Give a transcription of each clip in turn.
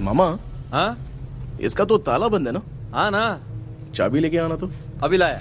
मामा, हाँ इसका तो ताला बंद है ना? हाँ ना, चाबी लेके आना तो। अभी लाया।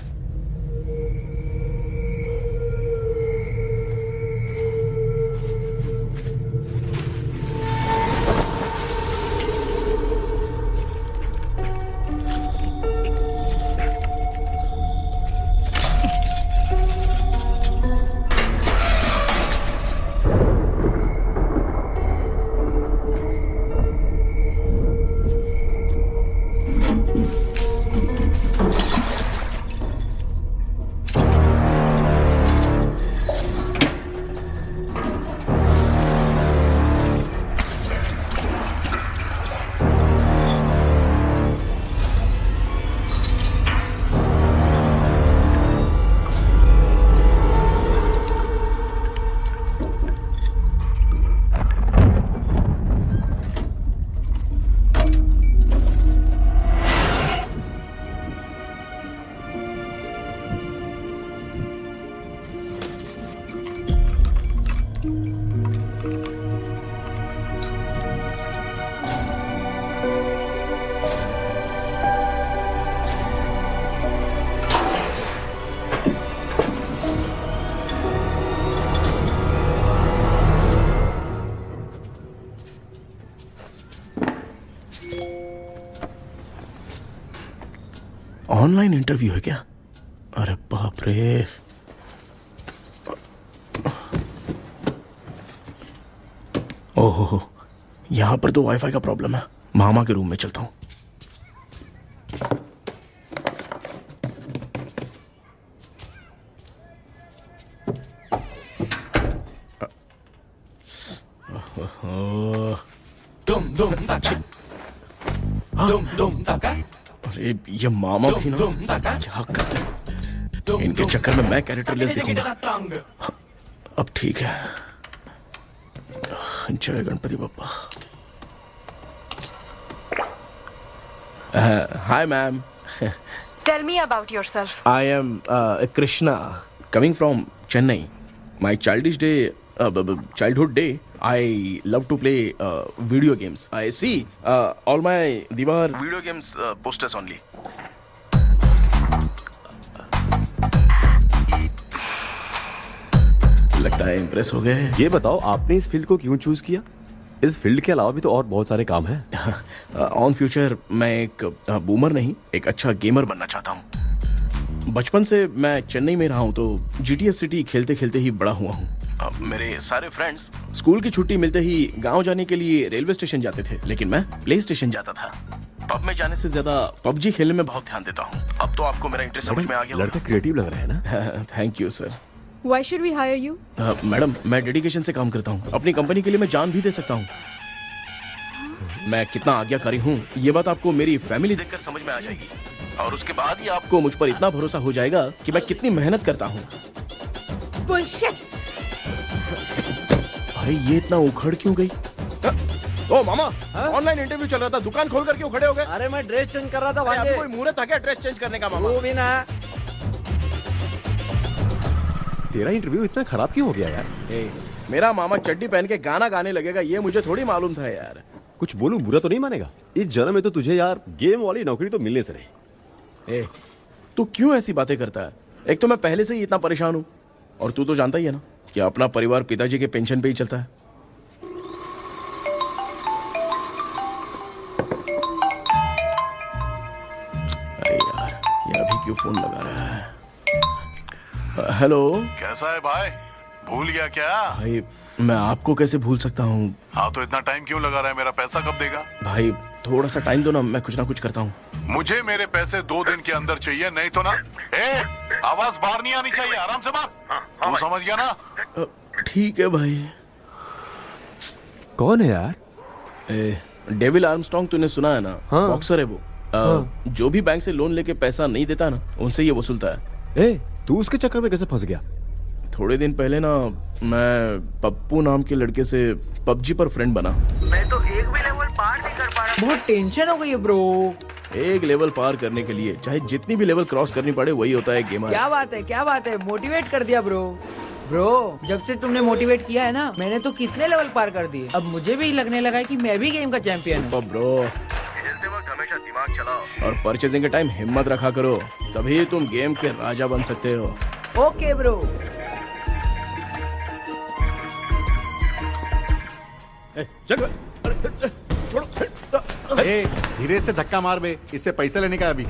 ऑनलाइन इंटरव्यू है क्या? अरे बाप रे। ओहो, यहां पर तो वाईफाई का प्रॉब्लम है। मामा के रूम में चलता हूं। अरे ये मामा भी ना, क्या कर, इनके चक्कर में मैं कैरेक्टरलेस दिखूंगा। अब ठीक है। जय Ganpati Bappa. Hi ma'am. Tell me about yourself. I am Krishna, coming from Chennai. My childhood day, I love to play video games. I see all my Diwar video games posters only. लगता है impress हो गए। ये बताओ आपने इस field को क्यों चूज किया? इस फील्ड के अलावा भी तो और बहुत सारे काम हैं। ऑन फ्यूचर मैं एक बूमर नहीं, एक अच्छा गेमर बनना चाहता हूँ। बचपन से मैं चेन्नई में रहा हूँ तो जीटीएस सिटी खेलते खेलते ही बड़ा हुआ हूँ। मेरे सारे फ्रेंड्स स्कूल की छुट्टी मिलते ही गांव जाने के लिए रेलवे स्टेशन जाते थे, लेकिन मैं प्ले स्टेशन जाता था। पब में जाने से ज्यादा पबजी खेलने में बहुत ध्यान देता हूँ। अब तो आपको मेरा इंटरेस्ट समझ में आ गया। लड़का क्रिएटिव लग रहा है ना। Thank you sir. Why should we hire you? Madam, मैं डेडिकेशन से काम करता हूँ। अपनी कंपनी के लिए मैं जान भी दे सकता हूँ। मैं कितना आज्ञाकारी हूँ ये बात आपको मेरी फैमिली देखकर समझ में आ जाएगी, और उसके बाद ही आपको मुझ पर इतना भरोसा हो जाएगा कि मैं कितनी मेहनत करता हूँ। Bullshit! भाई ये इतना उखड़ क्यों गई? ओ मामा, ऑनलाइन इंटरव्यू चल रहा था, दुकान खोल कर क्यों खड़े हो गए? अरे मैं ड्रेस चेंज कर रहा था भाई। कोई मुहूर्त था क्या ड्रेस चेंज करने का मामा? वो भी ना। तेरा इंटरव्यू इतना खराब क्यों हो गया यार? मेरा मामा चड्डी पहन के गाना गाने लगेगा ये मुझे थोड़ी मालूम था यार। कुछ बोलूं बुरा तो नहीं मानेगा? इस जन्म में तो तुझे यार गेम वाली नौकरी तो मिलने से नहीं। तू क्यों ऐसी बातें करता है? एक तो मैं पहले से ही इतना परेशान हूँ, और तू तो जानता ही है ना कि अपना परिवार पिताजी के पेंशन पे ही चलता है। अरे यार, ये अभी क्यों फोन लगा रहा है? हेलो। कैसा है भाई? भूल गया क्या? भाई मैं आपको कैसे भूल सकता हूँ? हाँ तो इतना टाइम क्यों लगा रहा है? मेरा पैसा कब देगा? भाई थोड़ा सा टाइम दो ना, मैं कुछ ना कुछ करता हूँ। मुझे मेरे पैसे 2 दिन के अंदर चाहिए, नहीं तो ना आवाज बाहर नहीं आनी चाहिए। आराम से बात। तू समझ गया ना? ठीक है भाई। कौन है यार? डेविल आर्मस्ट्रॉन्ग, तूने सुना है ना? हाँ। बॉक्सर है वो। जो भी बैंक से लोन लेके पैसा नहीं देता ना, उनसे ये वसूलता है। तू उसके चक्कर में कैसे फंस गया? थोड़े दिन पहले ना मैं पप्पू नाम के लड़के से पबजी पर फ्रेंड बना। मैं तो एक भी लेवल पार नहीं कर पा रहा। बहुत टेंशन हो गई है ब्रो। एक लेवल पार करने के लिए चाहे जितनी भी लेवल क्रॉस करनी पड़े, वही होता है गेमर। क्या बात है, क्या बात है, मोटिवेट कर दिया ब्रो। ब्रो, जब से तुमने मोटिवेट किया है ना, मैंने तो कितने लेवल पार कर दिए। अब मुझे भी लगने लगा है कि मैं भी गेम का चैंपियन हूँ। ब्रो, खेलते वक्त हमेशा दिमाग चलाओ और परचेजिंग के टाइम हिम्मत रखा करो, तभी तुम गेम के राजा बन सकते हो। Okay bro. चल ए, धीरे से धक्का मार बे, इससे पैसा लेने का अभी।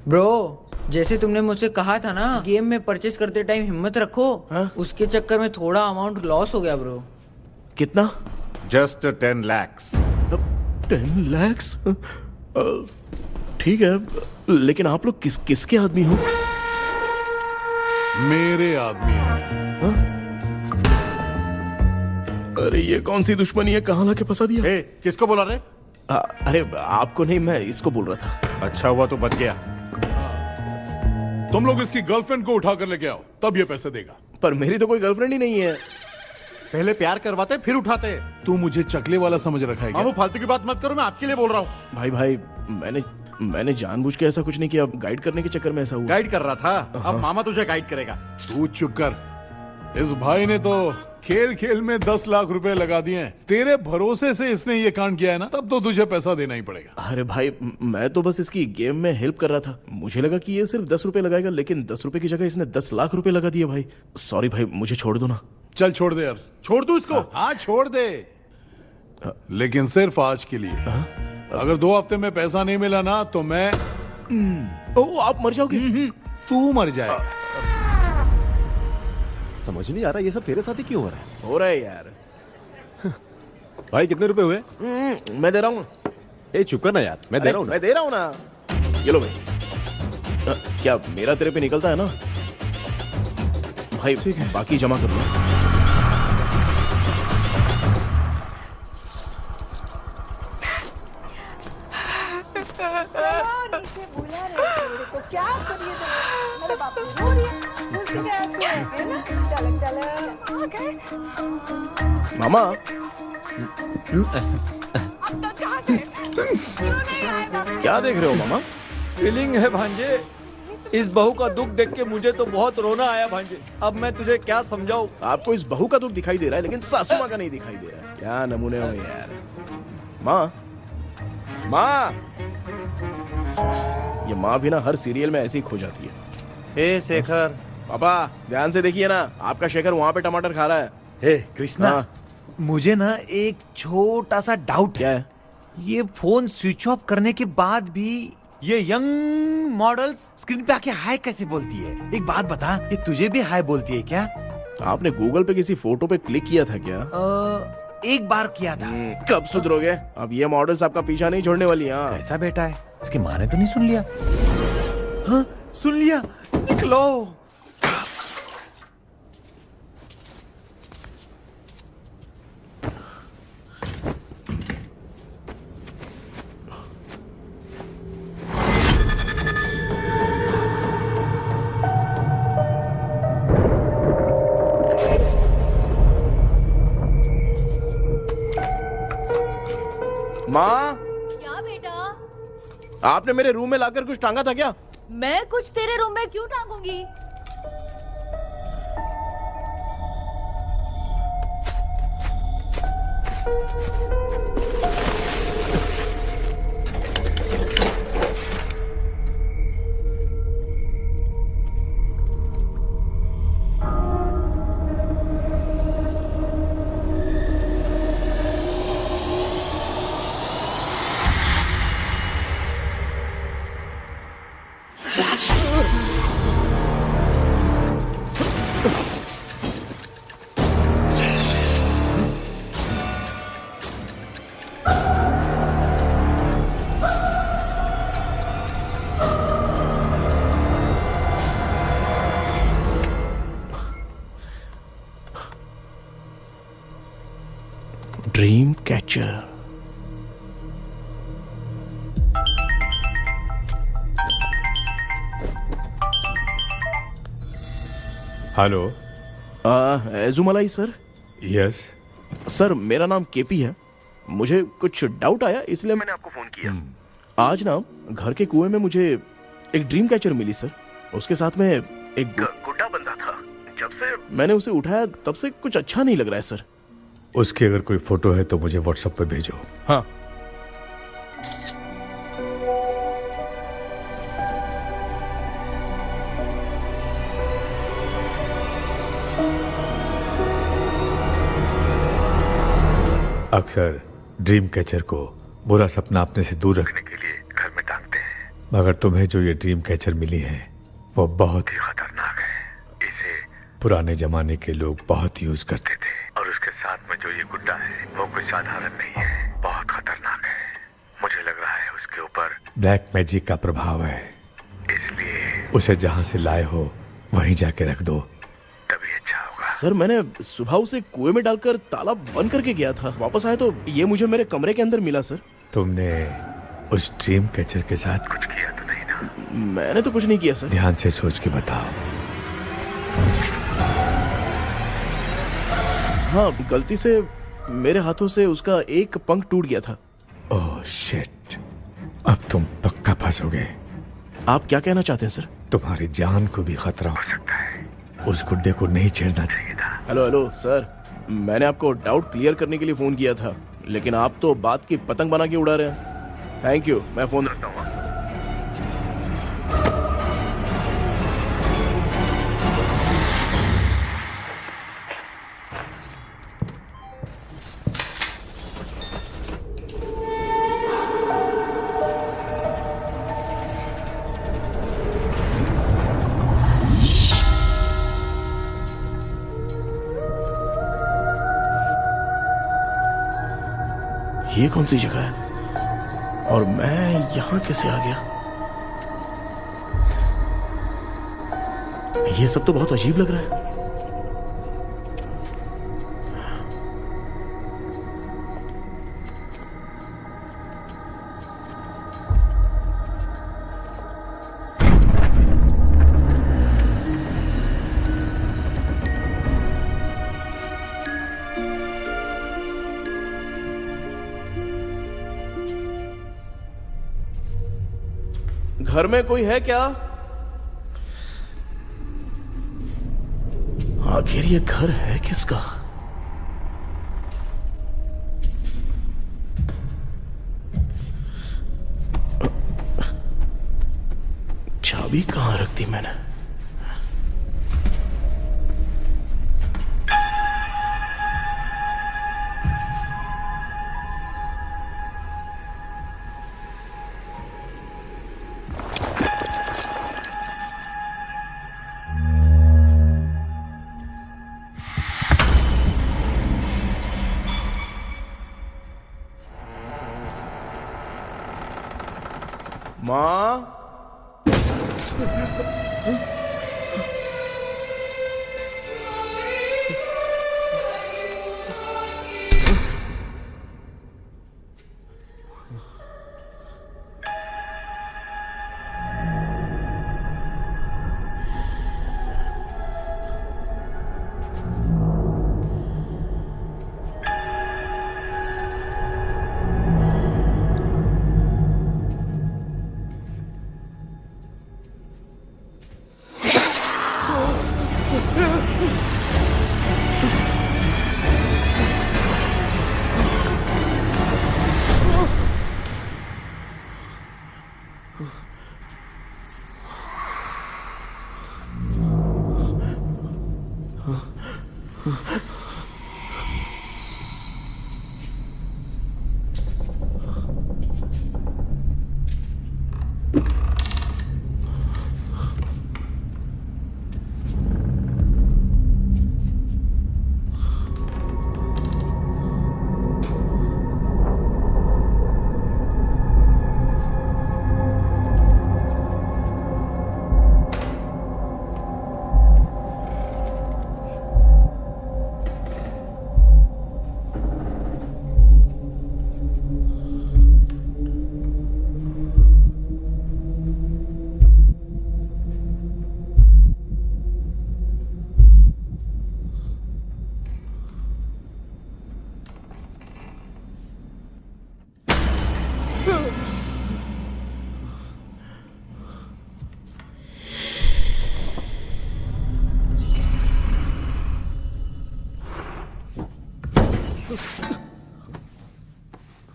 ब्रो, जैसे तुमने मुझसे कहा था ना, गेम में परचेस करते टाइम हिम्मत रखो, उसके चक्कर में थोड़ा अमाउंट लॉस हो गया ब्रो। कितना? Just 10 lakhs। 10 lakhs? ठीक है, लेकिन आप लोग किसके आदमी हो? मेरे आदमी हैं। अरे ये कौन सी दुश्मनी है, कहाँ लाके फंसा दिया? ए, किसको बोला रे? अरे आपको नहीं, मैं इसको बोल रहा था। अच्छा हुआ तो बच गया। तुम लोग इसकी गर्लफ्रेंड को उठा कर लेके आओ, तब ये पैसे देगा। पर मेरी तो कोई गर्लफ्रेंड ही नहीं है। पहले प्यार करवाते फिर उठाते। तू मुझे चकले वाला समझ रखा है क्या? वो फालतू की बात मत करो, मैं आपके लिए बोल रहा हूँ। भाई मैंने जानबूझ के ऐसा कुछ नहीं किया, गाइड करने के चक्कर में ऐसा हुआ। गाइड कर रहा था, अब मामा तुझे गाइड करेगा। तू चुप कर। इस भाई ने तो खेल खेल में 10 लाख रुपए लगा दिए हैं। तेरे भरोसे से इसने ये कांड किया है ना, तब तो तुझे पैसा देना ही पड़ेगा। अरे भाई, मैं तो बस इसकी गेम में हेल्प कर रहा था। मुझे लगा कि ये सिर्फ 10 रुपए लगाएगा, लेकिन 10 रुपए की जगह इसने 10 लाख रुपए लगा दिए। भाई सॉरी भाई, मुझे छोड़ दो ना। चल छोड़ दे यार। छोड़ दूं इसको? हाँ छोड़ दे, लेकिन सिर्फ आज के लिए। अगर 2 हफ्ते में पैसा नहीं मिला ना तो मैं ओ, आप मर जाओगे। तू मर जाए। समझ नहीं आ रहा ये सब तेरे साथ ही क्यों हो रहा है? हो रहा है यार। भाई कितने रुपए हुए? मैं दे रहा हूँ। ए चुप कर ना यार, मैं दे रहा हूँ ना। मैं दे रहा हूँ ना। ये लो भाई। क्या मेरा तेरे पे निकलता है ना भाई? ठीक है, बाकी जमा कर लो। मामा, क्या देख रहे हो मामा? फीलिंग है भांजे, इस बहू का दुख देख के मुझे तो बहुत रोना आया भांजे। अब मैं तुझे क्या समझाऊं? आपको इस बहू का दुख दिखाई दे रहा है, लेकिन सासू माँ का नहीं दिखाई दे रहा है। क्या नमूने हो यार। माँ, माँ, ये माँ भी ना हर सीरियल में ऐसे ही खो जाती है। हे शेखर। पापा ध्यान से देखिए ना, आपका शेखर वहाँ पे टमाटर खा रहा है। हे कृष्णा, हाँ। मुझे ना एक छोटा सा डाउट क्या है। है? ये फोन स्विच ऑफ करने के बाद भी ये यंग मॉडल्स स्क्रीन पे आके हाय कैसे बोलती है? एक बात बता, ये तुझे भी हाय बोलती है क्या? आपने गूगल पे किसी फोटो पे क्लिक किया था क्या? एक बार किया था। कब सुधरोगे? अब ये मॉडल्स आपका पीछा नहीं छोड़ने वाली। हाँ, कैसा बेटा है? इसकी माँ ने तो नहीं सुन लिया? हाँ सुन लिया, निकलो। माँ, क्या बेटा? आपने मेरे रूम में लाकर कुछ टांगा था क्या? मैं कुछ तेरे रूम में क्यों टांगूंगी? Dream catcher. Hello. Ezhumalai sir? Yes sir, मेरा नाम केपी है। मुझे कुछ डाउट आया, इसलिए मैंने आपको फोन किया। आज ना घर के कुएं में मुझे एक ड्रीम कैचर मिली सर। उसके साथ में एक गुड्डा बंधा था। जब से मैंने उसे उठाया तब से कुछ अच्छा नहीं लग रहा है सर। उसकी अगर कोई फोटो है तो मुझे व्हाट्सएप पे भेजो। हाँ। अक्सर ड्रीम कैचर को बुरा सपना अपने से दूर रखने के लिए घर में टांगते हैं, मगर तुम्हें जो ये ड्रीम कैचर मिली है वो बहुत ही खतरनाक है। इसे पुराने जमाने के लोग बहुत यूज करते थे और उसके साथ में जो ये गुड्डा है वो कोई साधारण नहीं है, बहुत खतरनाक है। मुझे लग रहा है उसके ऊपर ब्लैक मैजिक का प्रभाव है, इसलिए उसे जहां से लाए हो वहीं जाके रख दो, तभी अच्छा होगा। सर मैंने सुबह उसे कुएं में डालकर ताला बंद करके गया था, वापस आया तो ये मुझे मेरे कमरे के अंदर मिला सर। तुमने उस ड्रीम कैचर के साथ कुछ किया तो नहीं ना? मैंने तो कुछ नहीं किया सर। ध्यान से सोच के बताओ। हाँ, गलती से मेरे हाथों से उसका एक पंख टूट गया था। ओह शिट, अब तुम पक्का फंसोगे। आप क्या कहना चाहते हैं सर? तुम्हारी जान को भी खतरा हो सकता है, उस गुड्डे को नहीं छेड़ना चाहिए था। हेलो हेलो सर, मैंने आपको डाउट क्लियर करने के लिए फोन किया था, लेकिन आप तो बात की पतंग बना के उड़ा रहे हैं। थैंक यू, मैं फोन रखता हूँ। ये कौन सी जगह है और मैं यहां कैसे आ गया? ये सब तो बहुत अजीब लग रहा है। घर में कोई है क्या? आखिर ये घर है किसका? चाबी कहां रख दी मैंने? माँ,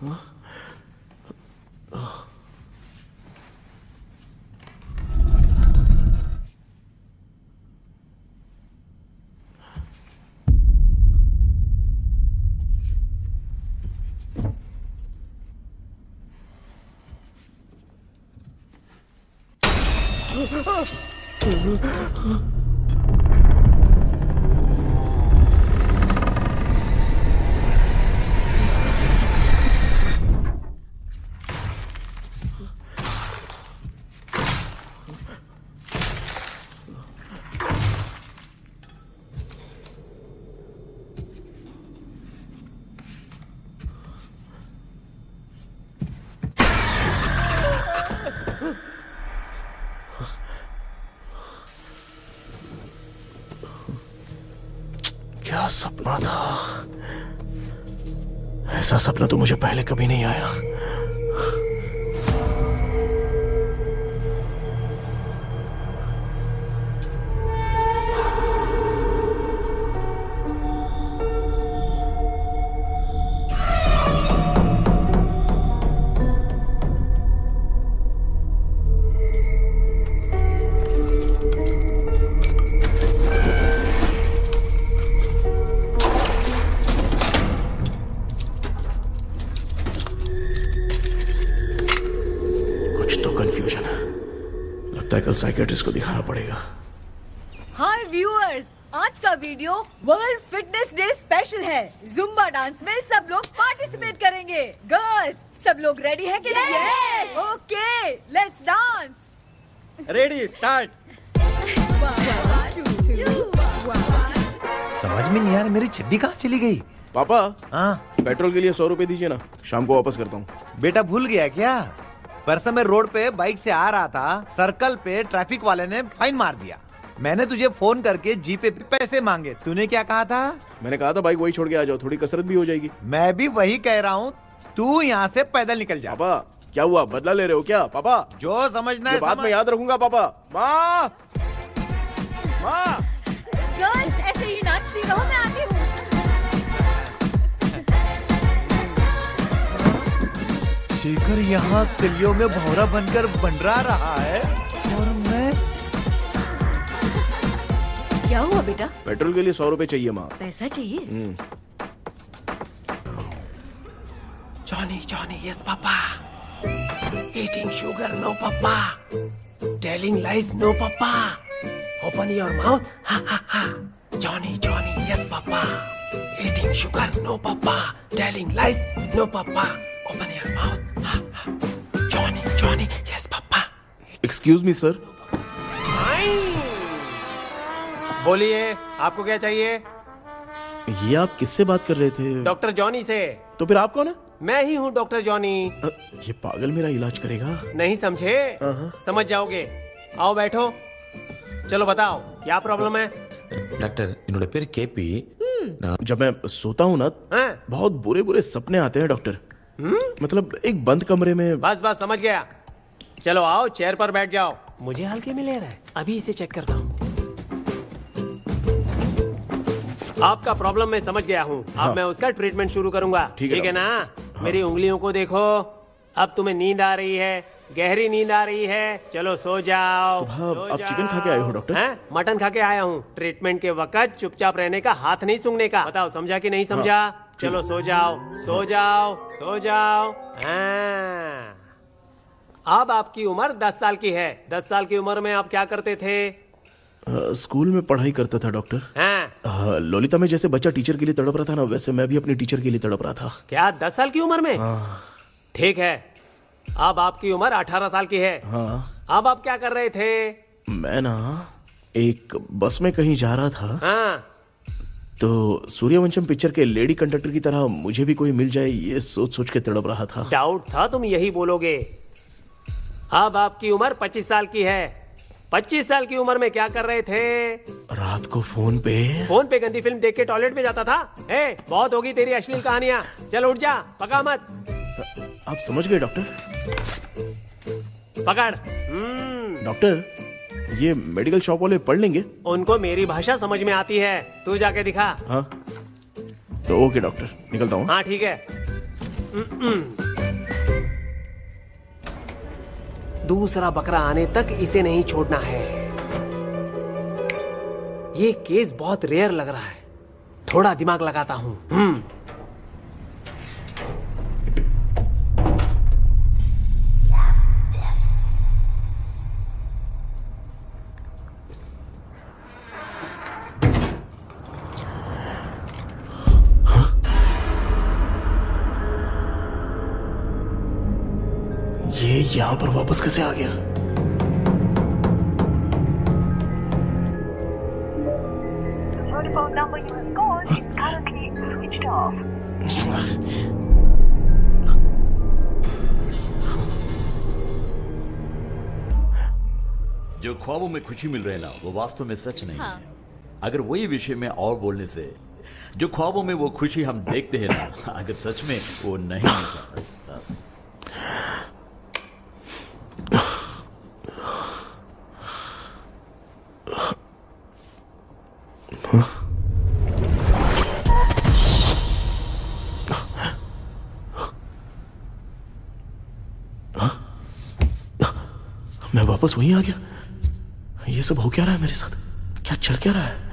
क्या सपना था? ऐसा सपना तो मुझे पहले कभी नहीं आया। कंफ्यूजन है, लगता है कल साइकियाट्रिस्ट को दिखाना पड़ेगा। हाय व्यूअर्स, आज का video world fitness day special है। जुम्बा डांस में सब लोग पार्टिसिपेट करेंगे। गर्ल्स, सब लोग रेडी है कि नहीं? Yes! Okay, let's dance. Ready start. समझ में नहीं आ रहा मेरी चड्डी कहाँ चली गई। पापा, हाँ पेट्रोल के लिए 100 रुपए दीजिए ना, शाम को वापस करता हूँ। बेटा भूल गया क्या? परसों मैं रोड पे बाइक से आ रहा था, सर्कल पे ट्रैफिक वाले ने फाइन मार दिया। मैंने तुझे फोन करके जीपे पे पैसे मांगे, तूने क्या कहा था? मैंने कहा था बाइक वही छोड़ के आ जाओ, थोड़ी कसरत भी हो जाएगी। मैं भी वही कह रहा हूँ, तू यहाँ से पैदल निकल जा। पापा क्या हुआ, बदला ले रहे हो क्या? पापा जो समझना ये है बात मैं याद रखूंगा। पापा, माँ माँ, गर्ल्स ऐसे ही नाचती रहो, मैं आती हूँ। शेखर यहाँ कलियों में भौरा बनकर बंडरा रहा है और मैं। क्या हुआ बेटा? पेट्रोल के लिए 100 रुपए चाहिए माँ। पैसा चाहिए? Johnny, Johnny, yes, Papa. Eating sugar, no, Papa. Telling lies, no, Papa. Open your mouth, ha, ha, ha. Johnny, Johnny, yes, Papa. Eating sugar, no, Papa. Telling lies, no, Papa. Open your mouth, ha, ha. Johnny, Johnny, yes, Papa. Excuse me sir. बोलिए, आपको क्या चाहिए? ये आप किससे बात कर रहे थे? डॉक्टर जॉनी से। तो फिर आप कौन है? मैं ही हूँ डॉक्टर जॉनी। ये पागल मेरा इलाज करेगा? नहीं समझे? समझ जाओगे। आओ बैठो। चलो बताओ क्या प्रॉब्लम है? डॉक्टर, इन्होंने पेर केपी। जब मैं सोता हूँ ना, बहुत बुरे बुरे सपने आते हैं डॉक्टर। मतलब एक बंद कमरे में। बस बस समझ गया। चलो आओ, चेयर पर बैठ जाओ। मुझे हल्के में ले रहा है, अभी इसे चेक करता हूँ। आपका प्रॉब्लम मैं समझ गया हूँ। अब मैं उसका ट्रीटमेंट शुरू करूंगा। ठीक है ना? मेरी उंगलियों को देखो। अब तुम्हें नींद आ रही है, गहरी नींद आ रही है। चलो सो जाओ। सुबह आप चिकन खा के आए हो डॉक्टर? हैं? मटन खा के आया हूँ। ट्रीटमेंट के वक्त चुपचाप रहने का, हाथ नहीं सूंघने का। बताओ समझा कि नहीं समझा? चलो सो जाओ, सो जाओ, सो जाओ। हाँ। अब आपकी उम्र 10 साल की है। 10 साल की उम्र में आप क्या करते थे? स्कूल में पढ़ाई करता था डॉक्टर। हाँ। ललिता में जैसे बच्चा टीचर के लिए तड़प रहा था ना, वैसे मैं भी अपने टीचर के लिए तड़प रहा था। क्या 10 साल की उम्र में? ठीक है, अब आपकी उम्र 18 साल की है। हाँ। अब आप क्या कर रहे थे? मैं ना एक बस में कहीं जा रहा था। हाँ। तो सूर्यवंशम पिक्चर के लेडी कंडक्टर की तरह मुझे भी कोई मिल जाए, ये सोच सोच के तड़प रहा था। डाउट था तुम यही बोलोगे। अब आपकी उम्र 25 साल की है। 25 साल की उम्र में क्या कर रहे थे? रात को फोन पे गंदी फिल्म देख के टॉयलेट में जाता था। ए, बहुत होगी तेरी अश्लील कहानियां। चल उठ जा, पका मत। आप समझ गए डॉक्टर? पकड़। डॉक्टर, ये मेडिकल शॉप वाले पढ़ लेंगे? उनको मेरी भाषा समझ में आती है, तू जाके दिखा। हाँ तो ओके डॉक्टर, निकलता हूँ। हाँ ठीक है। दूसरा बकरा आने तक इसे नहीं छोड़ना है। ये केस बहुत रेयर लग रहा है, थोड़ा दिमाग लगाता हूं। ये यहां पर वापस कैसे आ गया? जो ख्वाबों में खुशी मिल रही है ना, वो वास्तव में सच नहीं है। अगर वही विषय में और बोलने से, जो ख्वाबों में वो खुशी हम देखते हैं ना, अगर सच में वो नहीं मिलता। मैं वापस वहीं आ गया। ये सब हो क्या रहा है मेरे साथ? क्या चल क्या रहा है?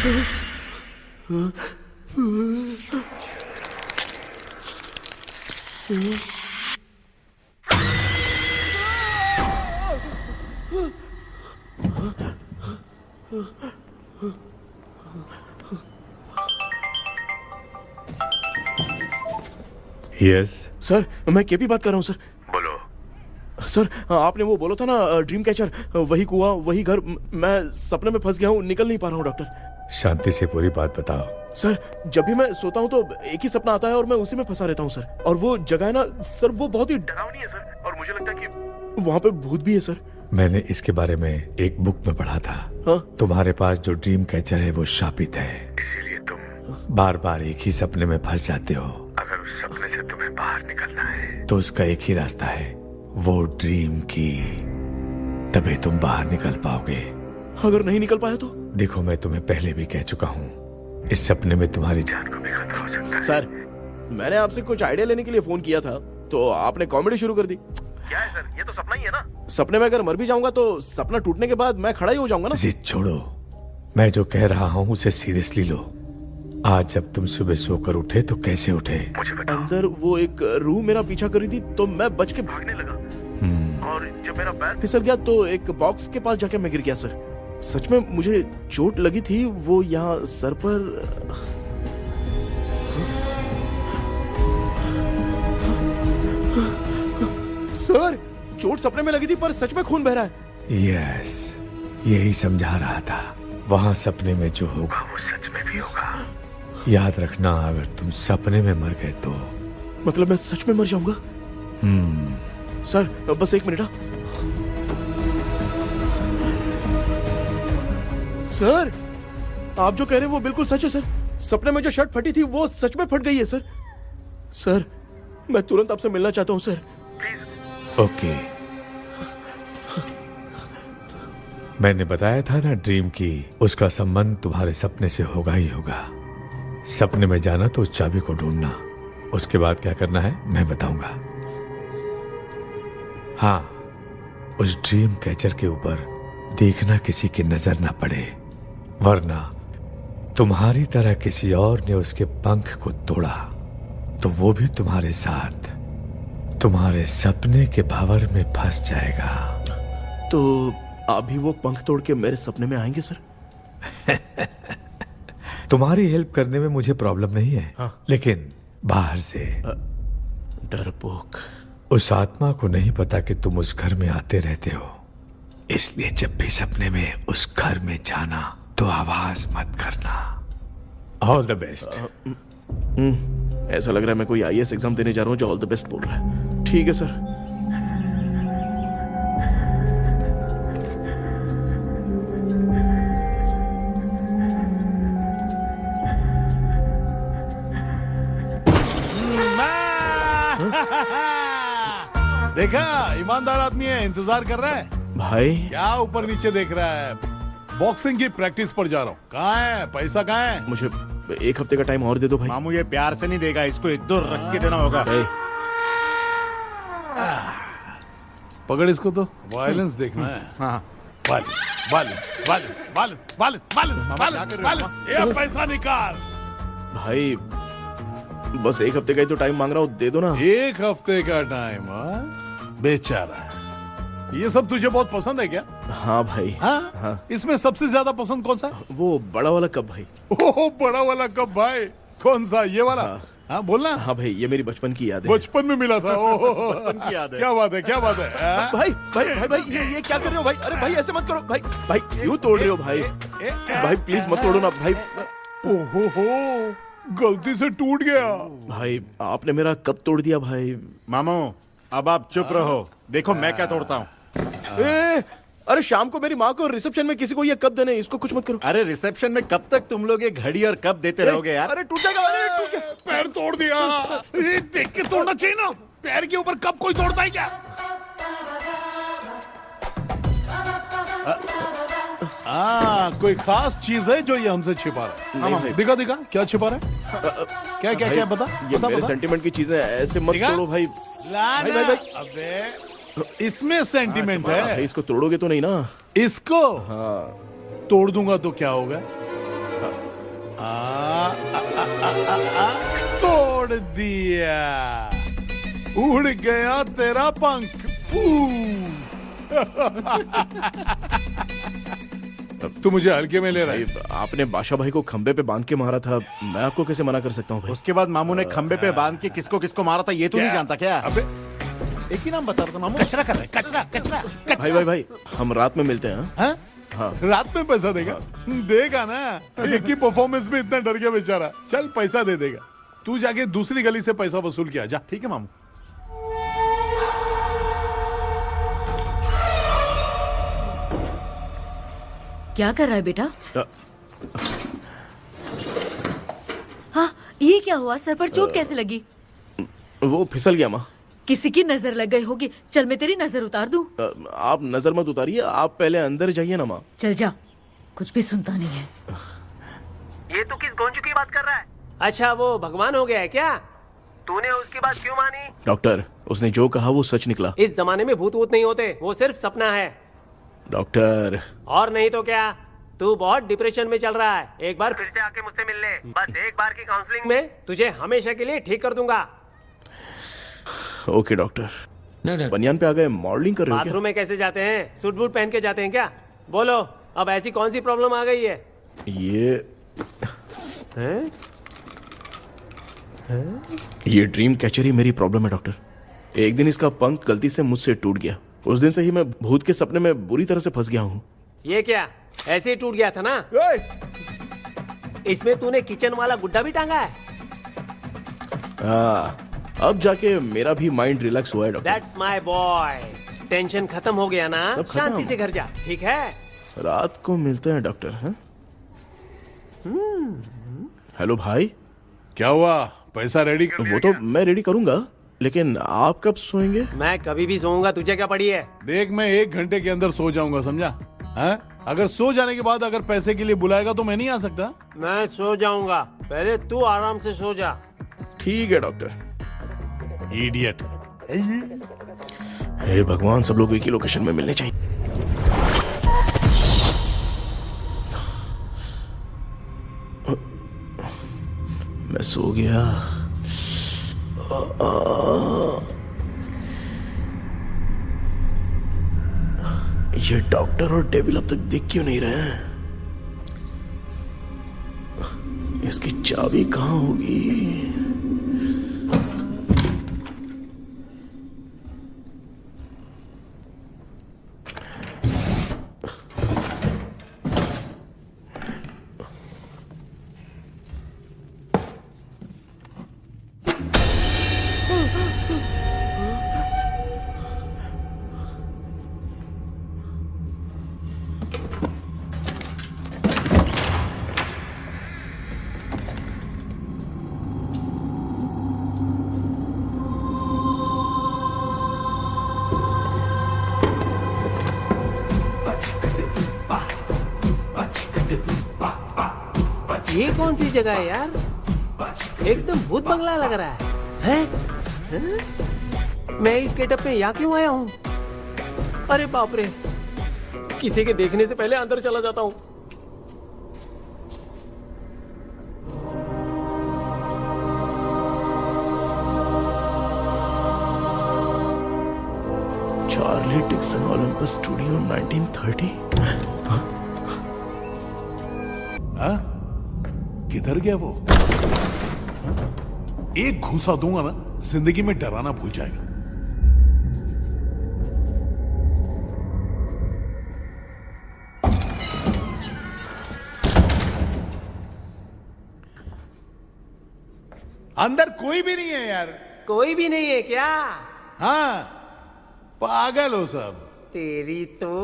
यस सर, मैं केपी बात कर रहा हूँ सर। बोलो सर, आपने वो बोला था ना ड्रीम कैचर, वही कुआं, वही घर, मैं सपने में फंस गया हूँ, निकल नहीं पा रहा हूँ डॉक्टर। शांति से पूरी बात बताओ। सर, जब भी मैं सोता हूँ तो एक ही सपना आता है और मैं उसी में फंसा रहता हूँ सर। और वो जगह है ना सर, वो बहुत ही डरावनी है सर, और मुझे लगता है कि वहाँ पे भूत भी है सर। मैंने इसके बारे में एक बुक में पढ़ा था। हाँ? तुम्हारे पास जो ड्रीम कैचर है वो शापित है, इसीलिए तुम बार बार एक ही सपने में फंस जाते हो। अगर उस सपने से तुम्हें बाहर निकलना है तो उसका एक ही रास्ता है, वो ड्रीम की, तभी तुम बाहर निकल पाओगे। अगर नहीं निकल पाया तो? देखो, मैं तुम्हें पहले भी कह चुका हूँ, इस सपने में तुम्हारी जान को भी खतरा हो सकता है। सर, मैंने आपसे कुछ आइडिया लेने के लिए फोन किया था तो आपने कॉमेडी शुरू कर दी। क्या है सर, ये तो सपना ही है ना। सपने में अगर मर भी जाऊंगा तो सपना टूटने के बाद मैं खड़ा ही हो जाऊंगा ना। जिद छोड़ो, मैं जो कह रहा हूँ उसे सीरियसली लो। आज जब तुम सुबह सोकर उठे तो कैसे उठे? मुझे बताओ। अंदर वो एक रूह मेरा पीछा कर रही थी तो मैं बच के भागने लगा, और जब मेरा पैर फिसल गया तो एक बॉक्स के पास जाके मैं गिर गया सर। सच में मुझे चोट लगी थी, वो यहाँ सर पर। सर, चोट सपने में लगी थी पर सच में खून बह रहा है। यस, यही समझा रहा था। वहाँ सपने में जो होगा वो सच में भी होगा। याद रखना, अगर तुम सपने में मर गए तो मतलब मैं सच में मर जाऊंगा? सर, बस एक मिनट। सर, आप जो कह रहे हैं वो बिल्कुल सच है सर। सपने में जो शर्ट फटी थी वो सच में फट गई है सर। सर, मैं तुरंत आपसे मिलना चाहता हूँ सर, प्लीज। ओके, मैंने बताया था ना ड्रीम की, उसका संबंध तुम्हारे सपने से होगा ही होगा। सपने में जाना तो उस चाबी को ढूंढना, उसके बाद क्या करना है मैं बताऊंगा। हाँ, उस ड्रीम कैचर के ऊपर देखना किसी की नजर ना पड़े, वरना तुम्हारी तरह किसी और ने उसके पंख को तोड़ा तो वो भी तुम्हारे साथ तुम्हारे सपने के भंवर में फंस जाएगा। तो आप भी वो पंख तोड़ के मेरे सपने में आएंगे सर? तुम्हारी हेल्प करने में मुझे प्रॉब्लम नहीं है। हाँ। लेकिन बाहर से डरपोक, उस आत्मा को नहीं पता कि तुम उस घर में आते रहते हो, इसलिए जब भी सपने में उस घर में जाना तो आवाज मत करना। All the best. ऐसा लग रहा है मैं कोई आईएएस एग्जाम देने जा रहा हूँ जो ऑल द बेस्ट बोल रहा है। ठीक है सर। देखा, ईमानदार आदमी है, इंतजार कर रहा है। भाई क्या ऊपर नीचे देख रहा है? बॉक्सिंग की प्रैक्टिस पर जा रहा हूँ। कहाँ है पैसा, कहाँ है? मुझे एक हफ्ते का टाइम और दे दो भाई। मामू ये प्यार से नहीं देगा, इसको इधर रख के देना होगा। पकड़ इसको, तो वायलेंस देखना है। हाँ, violence violence violence violence violence violence violence, ये पैसा निकाल। भाई बस एक हफ्ते का ही तो टाइम मांग रहा हूँ, दे दो ना। एक हफ्ते का टाइम? बेचारा, ये सब तुझे बहुत पसंद है क्या? हाँ भाई। हाँ? इसमें सबसे ज्यादा पसंद कौन सा? वो बड़ा वाला कप भाई। ओह, बड़ा वाला कप भाई। कौन सा, ये वाला? हाँ बोलना। हाँ भाई, ये मेरी बचपन की याद है। बचपन में मिला था। ओह, बचपन की याद है। क्या बात है, क्या बात है। भाई भाई भाई भाई, ये क्या कर रहे हो भाई? अरे भाई ऐसे मत करो भाई। भाई क्यों तोड़ रहे हो भाई? भाई प्लीज मत तोड़ो ना भाई। ओहो, गलती से टूट गया। भाई आपने मेरा कप तोड़ दिया भाई। मामू अब आप चुप रहो, देखो मैं क्या तोड़ता हूँ। अरे शाम को मेरी माँ को रिसेप्शन में किसी को ये कप देने, इसको कुछ मत करो। अरे रिसेप्शन में कब तक तुम लोग ये घड़ी और कप देते रहोगे यार? अरे टूट जाएगा, अरे टूट गया। पैर तोड़ दिया। ये देख के तोड़ना चाहिए ना, पैर के ऊपर कप कोई तोड़ता है क्या? कोई खास चीज है जो ये हमसे छिपा रहा है? नहीं, दिखा दिखा, क्या छिपा रहा है? क्या क्या क्या बता, ये बता, मेरे बता। सेंटिमेंट की चीजें ऐसे मत दिखा? तोड़ो भाई। लाना। भाई, भाई, अबे इसमें सेंटिमेंट है। भाई इसको तोड़ोगे तो नहीं ना? इसको हाँ तोड़ दूंगा तो क्या होगा? तोड़ दिया, उड़ गया तेरा पंख। तू मुझे हल्के में ले रहा है। आपने बादशाह भाई को खंबे पे बांध के मारा था, मैं आपको कैसे मना कर सकता हूँ भाई? उसके बाद मामू ने खंबे पे बांध के किसको किसको मारा था ये तो नहीं जानता क्या? अबे एक ही नाम बता रहा था मामू। कचरा कर रहा है, कचरा कचरा भाई भाई भाई, हम रात में मिलते हैं। हाँ? हाँ। रात में पैसा देगा? देगा ना, एक ही परफॉर्मेंस में इतना डर गया बेचारा। चल पैसा दे देगा, तू जाके दूसरी गली से पैसा वसूल किया जा। ठीक है मामू। क्या कर रहा है बेटा? हाँ, ये क्या हुआ? सर पर चोट कैसे लगी? वो फिसल गया माँ। किसी की नजर लग गई होगी। चल मैं तेरी नजर उतार दूं। आप नजर मत उतारिए, आप पहले अंदर जाइए ना माँ। चल जा, कुछ भी सुनता नहीं है। ये तू किस गोंजू की बात कर रहा है? अच्छा, वो भगवान हो गया है क्या? तूने उसकी बात क्यों मानी? डॉक्टर, उसने जो कहा वो सच निकला। इस जमाने में भूत वूत नहीं होते, वो सिर्फ सपना है। डॉक्टर, और नहीं तो क्या, तू बहुत डिप्रेशन में चल रहा है। एक बार फिर से आके मुझसे मिल ले, बस एक बार की काउंसलिंग में तुझे हमेशा के लिए ठीक कर दूंगा। Okay doctor. बनियान पे आ गए, मॉडलिंग कर रहे हो क्या? बाथरूम में कैसे जाते हैं? सूट बूट पहन के जाते हैं क्या? बोलो, अब ऐसी कौन सी प्रॉब्लम आ गई है? ये ड्रीम कैचर ही मेरी प्रॉब्लम है डॉक्टर। एक दिन इसका पंख गलती से मुझसे टूट गया। उस दिन से ही मैं भूत के सपने में बुरी तरह से फंस गया हूँ। ये क्या ऐसे ही टूट गया था ना? इसमें तूने किचन वाला गुड्डा भी टांगा है? अब जाके मेरा भी माइंड रिलैक्स हुआ है doctor. That's my boy। Tension खत्म हो गया ना? शांति से घर जा, ठीक है? रात को मिलते हैं डॉक्टर। हेलो भाई, क्या हुआ? पैसा रेडी कर? वो तो मैं रेडी करूंगा, लेकिन आप कब सोएंगे? मैं कभी भी सोऊंगा, तुझे क्या पड़ी है? देख, मैं 1 घंटे के अंदर सो जाऊंगा, समझा? अगर सो जाने के बाद अगर पैसे के लिए बुलाएगा तो मैं नहीं आ सकता। मैं सो जाऊंगा, पहले तू आराम से सो जा। ठीक है डॉक्टर। इडियट। हे भगवान, सब लोग एक ही लोकेशन में मिलने चाहिए। मैं सो गया। ये डॉक्टर और डेविल अब तक दिख क्यों नहीं रहे हैं? इसकी चाबी कहाँ होगी? ये कौन सी जगह है यार? एकदम भूत बंगला लग रहा है। मैं इस गेटअप पे यहाँ क्यों आया हूँ? अरे बाप रे, किसी के देखने से पहले अंदर चला जाता हूँ। Charlie Dixon Olympus studio 1930। किधर गया वो? एक घूसा दूंगा ना, जिंदगी में डराना भूल जाएगा। अंदर कोई भी नहीं है यार। कोई भी नहीं है क्या? हाँ, पागल हो सब। तेरी तो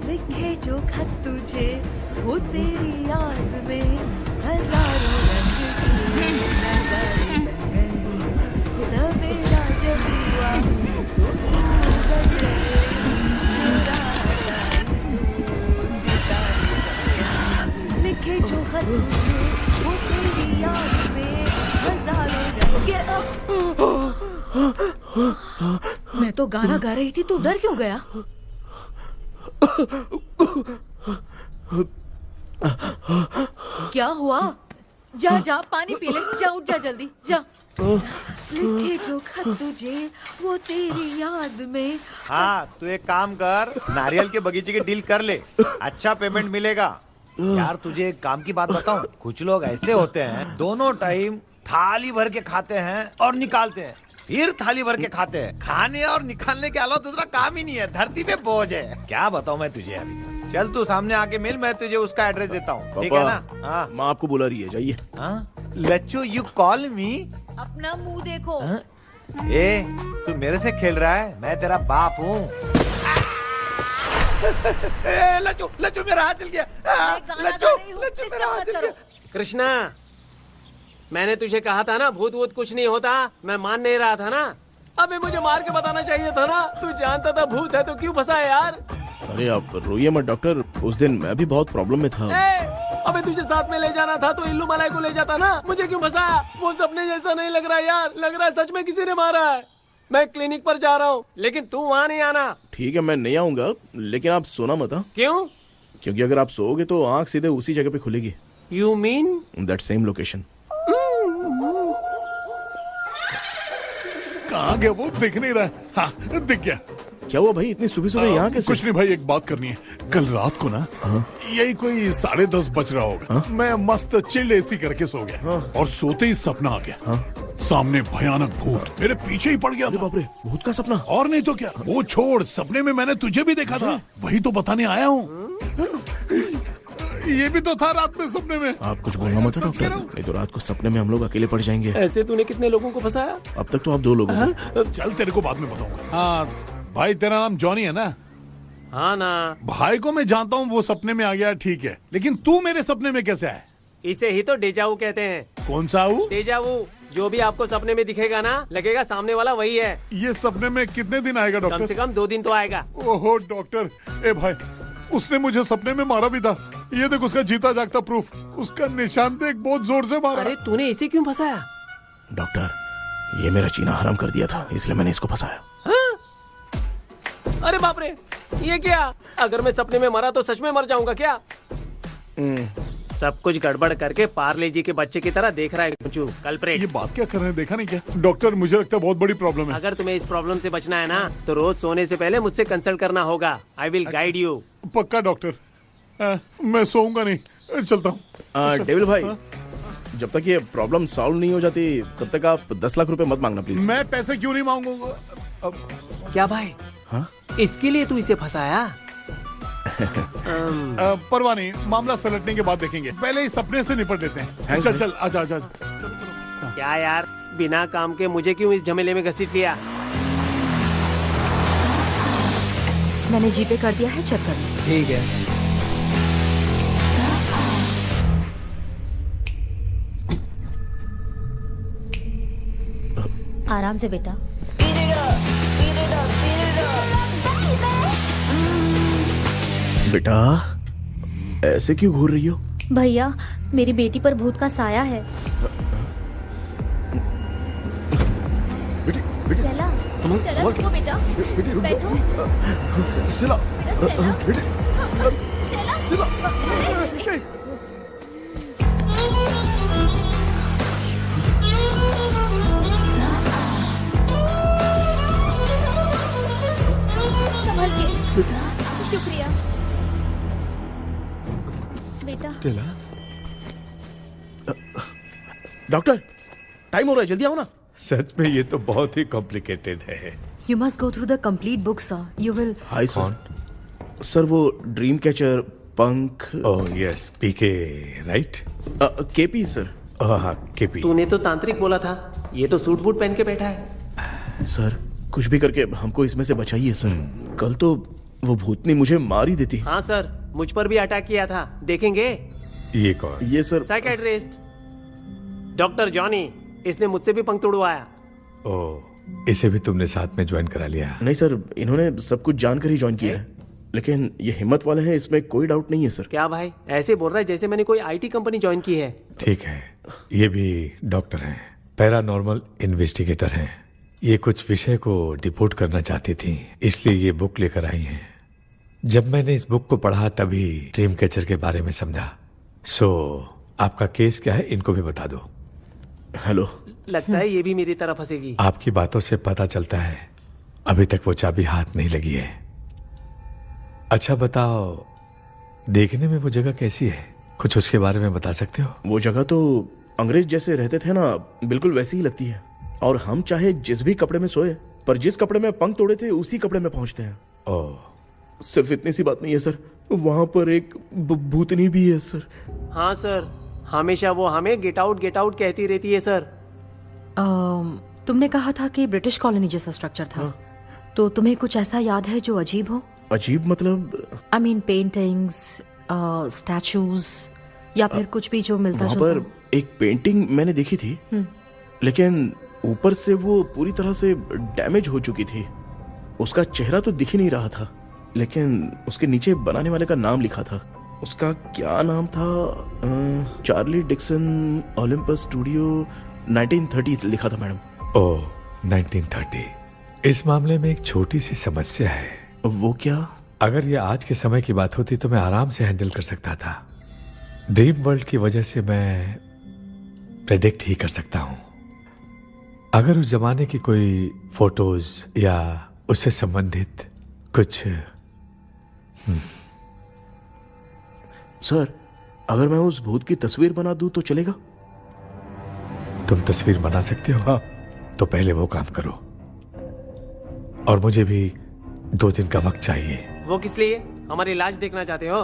लिखे जो खत तुझे वो तेरी याद में हजारों रंग की नजारे बन गए। सवेरा जब हुआ तो तू बन गए। लिखे जो खत तुझे वो तेरी याद में हजारों रंग के। मैं तो गाना गा रही थी, तू डर क्यों गया? क्या हुआ? जा जा पानी पी ले, जा उठ जा जल्दी जा। लिखे जो खत तुझे वो तेरी याद में। हाँ, तू एक काम कर, नारियल के बगीचे की डील कर ले, अच्छा पेमेंट मिलेगा। यार तुझे एक काम की बात बताऊं, कुछ लोग ऐसे होते हैं दोनों टाइम थाली भर के खाते हैं और निकालते हैं, फिर थाली भर के खाते हैं। खाने और निकालने के अलावा दूसरा काम ही नहीं है, धरती पे बोझ है। क्या बताऊं मैं तुझे अभी। चल तू सामने आके मिल, मैं तुझे उसका एड्रेस देता हूँ, ठीक है ना? हाँ, माँ आपको बुला रही है, जाइए। लच्चू यू कॉल मी? अपना मुंह देखो। ए, तू मेरे से खेल रहा है? मैं तेरा बाप हूँ। लच्चू लच्चू मेरा हाथ चल गया। लच्चू मेरा हाथ चल गया। कृष्णा, मैंने तुझे कहा था ना भूत वूत कुछ नहीं होता, मैं मान नहीं रहा था ना। अबे मुझे मार के बताना चाहिए था ना, तू जानता था भूत है तो क्यों फंसा यार? अरे आप रोइए मत डॉक्टर, उस दिन मैं भी बहुत प्रॉब्लम में था। अबे तुझे साथ में ले जाना था तो इल्लू मलाई को ले जाता ना, मुझे क्यों फंसाया? वो सपने जैसा नहीं लग रहा यार, लग रहा है सच में किसी ने मारा है। मैं क्लिनिक पर जा रहा हूँ, लेकिन तू वहाँ नहीं आना। ठीक है, मैं नहीं आऊंगा, लेकिन आप सोना मत। क्यों? क्योंकि अगर आप सोओगे तो आंख सीधे उसी जगह पे खुलेगी। You mean that same location. कहाँ गया वो? दिख नहीं रहा। हाँ, दिख गया। क्या हुआ भाई, इतनी सुबह सुबह यहाँ कैसे? कुछ नहीं भाई, एक बात करनी है। कल रात को ना यही कोई 10:30 बज रहा होगा, मैं मस्त चिल्ड एसी करके सो गया और सोते ही सपना आ गया। सामने भयानक भूत मेरे पीछे ही पड़ गया। बाप रे, भूत का सपना? और नहीं तो क्या। वो छोड़, सपने में मैंने तुझे भी देखा था, वही तो बताने आया हूँ। ये भी तो था रात में सपने में। आप कुछ बोलना मत डॉक्टर, नहीं तो रात को सपने में हम लोग अकेले पड़ जाएंगे। ऐसे तूने कितने लोगों को फंसाया? अब तक तो आप 2 लोगों को। चल तेरे को बाद में बताऊंगा। हाँ भाई, तेरा नाम जॉनी है ना? हाँ ना। भाई को मैं जानता हूँ, वो सपने में आ गया, ठीक है, लेकिन तू मेरे सपने में कैसे आया? इसे ही तो डेजावू कहते हैं। कौन सा वो? डेजावू। जो भी आपको सपने में दिखेगा ना, लगेगा सामने वाला वही है। ये सपने में कितने दिन आएगा डॉक्टर? कम से कम 2 दिन तो आएगा। ओहो डॉक्टर, ए भाई, उसने मुझे सपने में मारा भी था। ये देख उसका जीता जागता प्रूफ, उसका निशान देख, बहुत जोर से मारा। अरे तूने इसे क्यों फंसाया? डॉक्टर, ये मेरा जीना हराम कर दिया था, इसलिए मैंने इसको फंसाया। अरे बाप रे, ये क्या? अगर मैं सपने में मरा तो सच में मर जाऊंगा क्या? सब कुछ गड़बड़ करके पार्ले जी के बच्चे की तरह देख रहा है कल्प्रेट। ये बात क्या कर रहे हैं, देखा नहीं क्या? डॉक्टर, मुझे लगता है बहुत बड़ी प्रॉब्लम है। अगर तुम्हें इस प्रॉब्लम से बचना है ना, तो रोज सोने से पहले मुझसे कंसल्ट करना होगा। I will guide you. पक्का डॉक्टर, मैं सोऊंगा नहीं, चलता हूँ। डेविल भाई, जब तक ये प्रॉब्लम सॉल्व नहीं हो जाती तब तक आप 10 लाख रुपए मत मांगना प्लीज। मैं पैसे क्यों नहीं मांगूंगा? क्या भाई? हाँ? इसके लिए तू इसे फंसाया? परवाह नहीं, मामला सलटने के बाद देखेंगे, पहले इस सपने से निपट लेते हैं। चल चल, आजा आजा। क्या यार, बिना काम के मुझे क्यों इस झमेले में घसीट लिया? मैंने जीपे कर दिया है, चेक कर लो। ठीक है। आराम से बेटा। बेटा, ऐसे क्यों घूर रही हो? भैया, मेरी बेटी पर भूत का साया है। स्टेला, स्टेला, रुको बेटा, बैठो। स्टेला, संभल के। शुक्रिया बेटा। स्टेला, डॉक्टर, टाइम हो रहा है, जल्दी आओ ना। सच में ये तो बहुत ही कॉम्प्लिकेटेड है। You must go through the complete book, sir. You will. Hi sir. Sir, वो ड्रीम कैचर पंख। ओह यस, पीके राइट? KP sir. हाँ, केपी। तूने तो तांत्रिक बोला था, ये तो सूट बूट पहन के बैठा है। सर, कुछ भी करके हमको इसमें से बचाइए सर। कल तो वो भूतनी मुझे मार ही देती। हाँ सर, मुझ पर भी अटैक किया था, देखेंगे? ये कौन? ये सर साइकेट्रिस्ट डॉक्टर जॉनी, इसने मुझसे भी पंख तोड़वाया। ओह, इसे भी तुमने साथ में ज्वाइन करा लिया? नहीं सर, इन्होंने सब कुछ जानकर ही ज्वाइन किया है, लेकिन ये हिम्मत वाले हैं, इसमें कोई डाउट नहीं है सर। क्या भाई, ऐसे बोल रहा है जैसे मैंने कोई आईटी कंपनी ज्वाइन की है। ठीक है, ये भी डॉक्टर हैं, पैरानॉर्मल इन्वेस्टिगेटर हैं। ये कुछ विषय को डिपोर्ट करना चाहती थी, इसलिए ये बुक लेकर आई हैं। जब मैंने इस बुक को पढ़ा तभी ड्रीम कैचर के बारे में समझा। सो आपका केस क्या है, इनको भी बता दो। हेलो। लगता है ये भी मेरी तरफ फंसेगी। आपकी बातों से पता चलता है अभी तक वो चाबी हाथ नहीं लगी है। अच्छा बताओ, देखने में वो जगह कैसी है, कुछ उसके बारे में बता सकते हो? वो जगह तो अंग्रेज जैसे रहते थे ना, बिल्कुल वैसी ही लगती है। और हम चाहे जिस भी कपड़े में सोए, पर जिस कपड़े में पंख तोड़े थे उसी कपड़े में पहुंचते हैं। ओह, सिर्फ इतनी सी बात नहीं है सर, वहां पर एक भूतनी भी है सर। हाँ सर, हमेशा वो हमें गेट आउट कहती रहती है सर। तुमने कहा था कि ब्रिटिश कॉलोनी जैसा स्ट्रक्चर था। तो तुम्हें कुछ ऐसा याद है जो अजीब हो? अजीब मतलब? आई मीन पेंटिंग्स, स्टैचूज या फिर कुछ भी जो मिलता वहाँ जुलता पर एक पेंटिंग मैंने देखी थी, लेकिन ऊपर से वो पूरी तरह से डैमेज हो चुकी थी। उसका चेहरा तो दिख ही नहीं रहा था, लेकिन उसके नीचे बनाने वाले का नाम लिखा था। उसका क्या नाम था? चार्ली डिक्सन, ओलंपस स्टूडियो, 1930 लिखा था मैडम। ओह, 1930। इस मामले में एक छोटी सी समस्या है। वो क्या? अगर ये आज के समय की बात होती तो मैं आराम से हैंडल कर सकता था। ड्रीम वर्ल्ड की वजह से मैं प्रेडिक्ट ही कर सकता हूं। अगर उस जमाने की कोई फोटोज या उससे संबंधित कुछ सर, अगर मैं उस भूत की तस्वीर बना दूं तो चलेगा? तुम तस्वीर बना सकते हो? हाँ। तो पहले वो काम करो, और मुझे भी 2 दिन का वक्त चाहिए। वो किस लिए? हमारी इलाज देखना चाहते हो?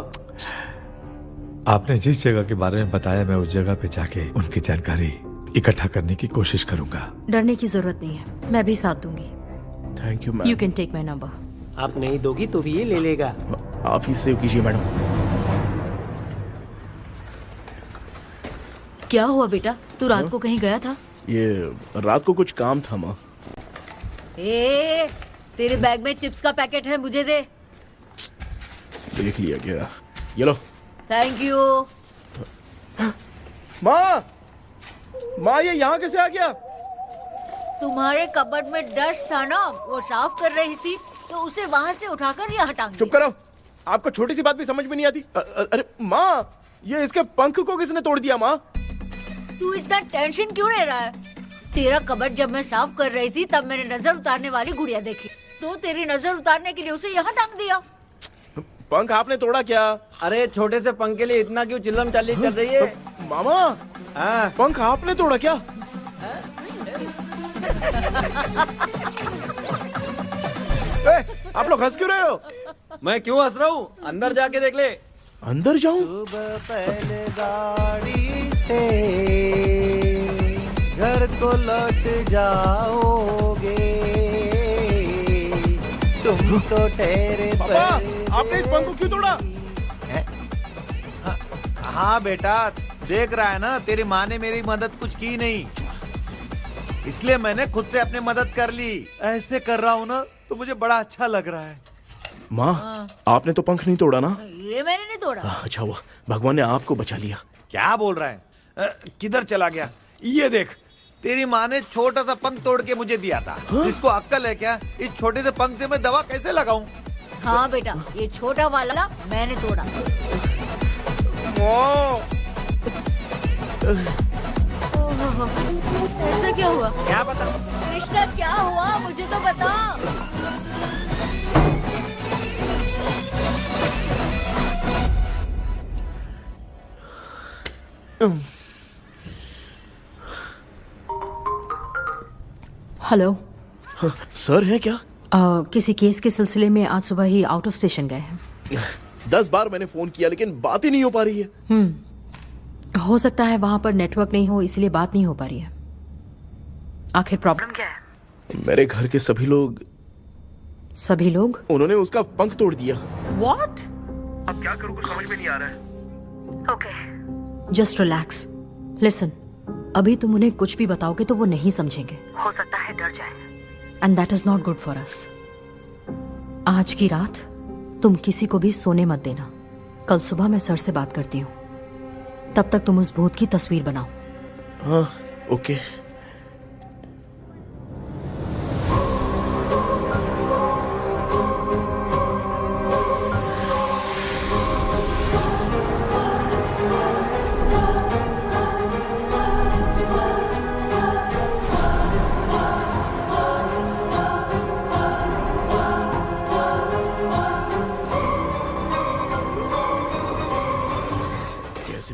आपने जिस जगह के बारे में बताया, मैं उस जगह पे जाके उनकी जानकारी इकट्ठा करने की कोशिश करूंगा। डरने की जरूरत नहीं है, मैं भी साथ दूंगी। Thank you ma'am. You can take my number. आप नहीं दोगी तो भी ये ले लेगा। आप ही सेव कीजिए मैडम। क्या हुआ बेटा, तू रात को कहीं गया था? ये रात को कुछ काम था माँ। तेरे बैग में चिप्स का पैकेट है, मुझे दे। देख लिया क्या? ये लो। Thank you. माँ, माँ ये यहाँ कैसे आ गया? तुम्हारे कबर्ड में डस्ट था ना, वो साफ कर रही थी तो उसे वहाँ से उठाकर यहाँ टांग दिया। चुप करो, आपको छोटी सी बात भी समझ में नहीं आती। अरे माँ, ये इसके पंख को किसने तोड़ दिया? माँ तू इतना टेंशन क्यों ले रहा है? तेरा कबर्ड जब मैं साफ कर रही थी तब मैंने नजर उतारने वाली गुड़िया देखी, तो तेरी नजर उतारने के लिए उसे यहाँ टांग दिया। पंख आपने तोड़ा क्या? अरे छोटे से पंख के लिए इतना क्यों चिल्लम चाली चल रही है? मामा, पंख आपने तोड़ा क्या? आप लोग हंस क्यों रहे हो? मैं क्यों हंस रहा हूँ? अंदर जाके देख ले। अंदर जाऊं? सुबह पहले गाड़ी से घर को लौट जाओगे, तुम तो ठहरे। पापा, आपने इस पंख को क्यों तोड़ा? हाँ बेटा, देख रहा है ना, तेरी माँ ने मेरी मदद कुछ की नहीं, इसलिए मैंने खुद से अपनी मदद कर ली। ऐसे कर रहा हूँ ना तो मुझे बड़ा अच्छा लग रहा है। माँ, आपने तो पंख नहीं तोड़ा ना? ये मैंने नहीं तोड़ा। अच्छा हुआ, भगवान ने आपको बचा लिया। क्या बोल रहा है? किधर चला गया? ये देख, तेरी माँ ने छोटा सा पंख तोड़ के मुझे दिया था। इसको अक्कल है क्या? इस छोटे से पंख से मैं दवा कैसे लगाऊं? हाँ बेटा, ये छोटा वाला मैंने तोड़ा। ऐसा क्या हुआ? क्या बता? कृष्णा क्या हुआ, मुझे तो बता। हेलो। सर है क्या? किसी केस के सिलसिले में आज सुबह ही आउट ऑफ स्टेशन गए हैं। 10 बार मैंने फोन किया लेकिन बात ही नहीं हो पा रही है। हो सकता है वहां पर नेटवर्क नहीं हो, इसलिए बात नहीं हो पा रही है। आखिर प्रॉब्लम क्या है? मेरे घर के सभी लोग सभी लोग? उन्होंने उसका पंख तोड़ दिया। What? अब क्या करूं, कुछ समझ में नहीं आ रहा है। Okay, just relax. लिसन, अभी तुम उन्हें कुछ भी बताओगे तो वो नहीं समझेंगे। हो सकता है डर जाए। And that is not good for us. आज की रात तुम किसी को भी सोने मत देना। कल सुबह मैं सर से बात करती हूँ। तब तक तुम उस भूत की तस्वीर बनाओ। हाँ, ओके।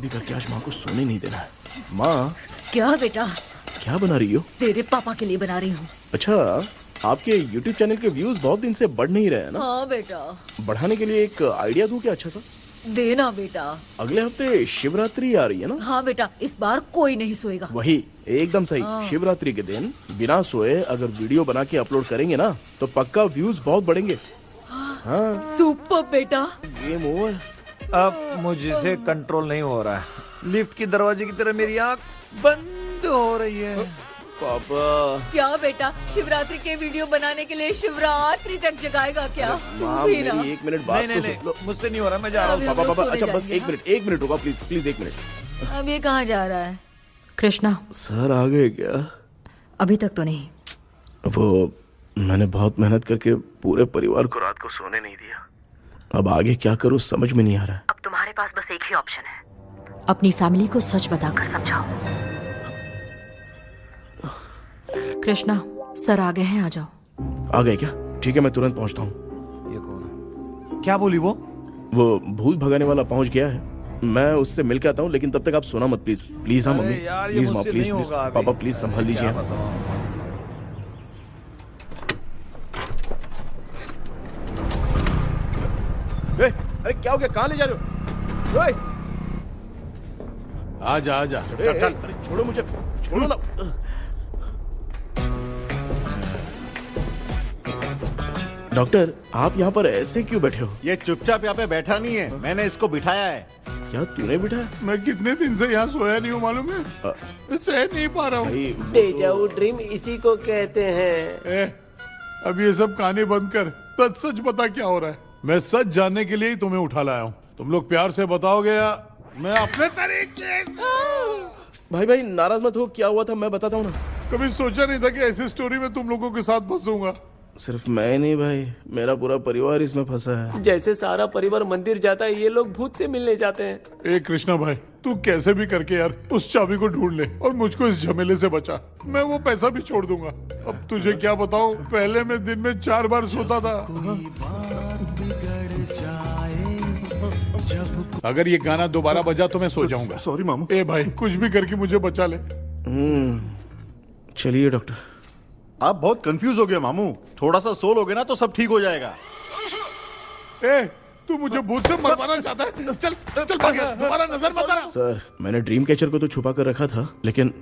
करके आज माँ को सोने नहीं देना है। माँ, क्या बेटा? क्या बना रही हो? तेरे पापा के लिए बना रही हूँ। अच्छा, आपके YouTube चैनल के व्यूज बहुत दिन से बढ़ नहीं रहे हैं ना? हाँ बेटा। बढ़ाने के लिए एक आइडिया दूं क्या अच्छा सा? देना बेटा। अगले हफ्ते शिवरात्रि आ रही है ना? हाँ बेटा, इस बार कोई नहीं सोएगा। वही, एकदम सही। हाँ। शिवरात्रि के दिन बिना सोए अगर वीडियो बना के अपलोड करेंगे ना तो पक्का व्यूज बहुत बढ़ेंगे। हाँ। सुपर बेटा। Game over. अब मुझसे कंट्रोल नहीं हो रहा है। लिफ्ट की दरवाजे की तरह मेरी आंख बंद हो रही है। पापा। क्या बेटा, शिवरात्रि के वीडियो बनाने के लिए शिवरात्रि तक जगाएगा क्या? माँ, मेरी एक मिनट बात नहीं, तो मुझसे नहीं हो रहा, मैं जा रहा हूँ। पापा, अच्छा बस एक मिनट रुको प्लीज, प्लीज एक मिनट। अब ये कहाँ जा रहा है? कृष्णा, सर आ गए क्या? अभी तक तो नहीं। वो मैंने बहुत मेहनत करके पूरे परिवार को रात को सोने नहीं दिया। अब आगे क्या करूं समझ में नहीं आ रहा है। अब तुम्हारे पास बस एक ही ऑप्शन है। अपनी फैमिली को सच बताकर समझाओ। कृष्णा, सर आ गए हैं, आ जाओ। आ गए क्या? ठीक है, मैं तुरंत पहुंचता हूँ। ये कौन है? क्या बोली वो? वो भूत भगाने वाला पहुंच गया है। मैं उससे मिल के आता हूँ, लेकिन तब तक आप सोना मत प्लीज। प्लीज। हाँ मम्मी, प्लीज माँ, प्लीज प्लीज। पापा प्लीज संभाल लीजिए। अरे क्या हो गया? कहाँ ले जा रहे हो? आजा आजा। चल, छोड़ो मुझे, छोड़ो ना। डॉक्टर, आप यहाँ पर ऐसे क्यों बैठे हो? ये चुपचाप यहाँ पे बैठा नहीं है, मैंने इसको बिठाया है। क्या तूने बिठाया? मैं कितने दिन से यहाँ सोया नहीं हूँ मालूम है? सह नहीं पा रहा हूँ। डेजाऊ ड्रीम इसी को कहते हैं। अब ये सब कहानी बंद कर, सच बता क्या हो रहा है। मैं सच जानने के लिए ही तुम्हें उठा लाया हूँ। तुम लोग प्यार से बताओगे या मैं अपने तरीके से? भाई नाराज मत हो, क्या हुआ था मैं बताता हूँ ना। कभी सोचा नहीं था कि ऐसी स्टोरी में तुम लोगों के साथ फंसूंगा। सिर्फ मैं नहीं भाई, मेरा पूरा परिवार इसमें फंसा है। जैसे सारा परिवार मंदिर जाता है, ये लोग भूत से मिलने जाते हैं। ए कृष्णा भाई, तू कैसे भी करके यार उस चाबी को ढूंढ ले और मुझको इस झमेले से बचा। मैं वो पैसा भी छोड़ दूंगा। अब तुझे क्या बताऊं, पहले मैं दिन में 4 बार सोता था। अगर ये गाना दोबारा बजा तो मैं सो जाऊंगा। सॉरी मामू। ए भाई, कुछ भी करके मुझे बचा ले। चलिए डॉक्टर। आप बहुत कंफ्यूज हो गए मामू, थोड़ा सा सो लोगे ना तो सब ठीक हो जाएगा। ए, तू मुझे भूत से मरवाना चाहता है? चल चल भाग, दोबारा नजर मत आना। सर, मैंने ड्रीम कैचर को तो छुपा कर रखा था, लेकिन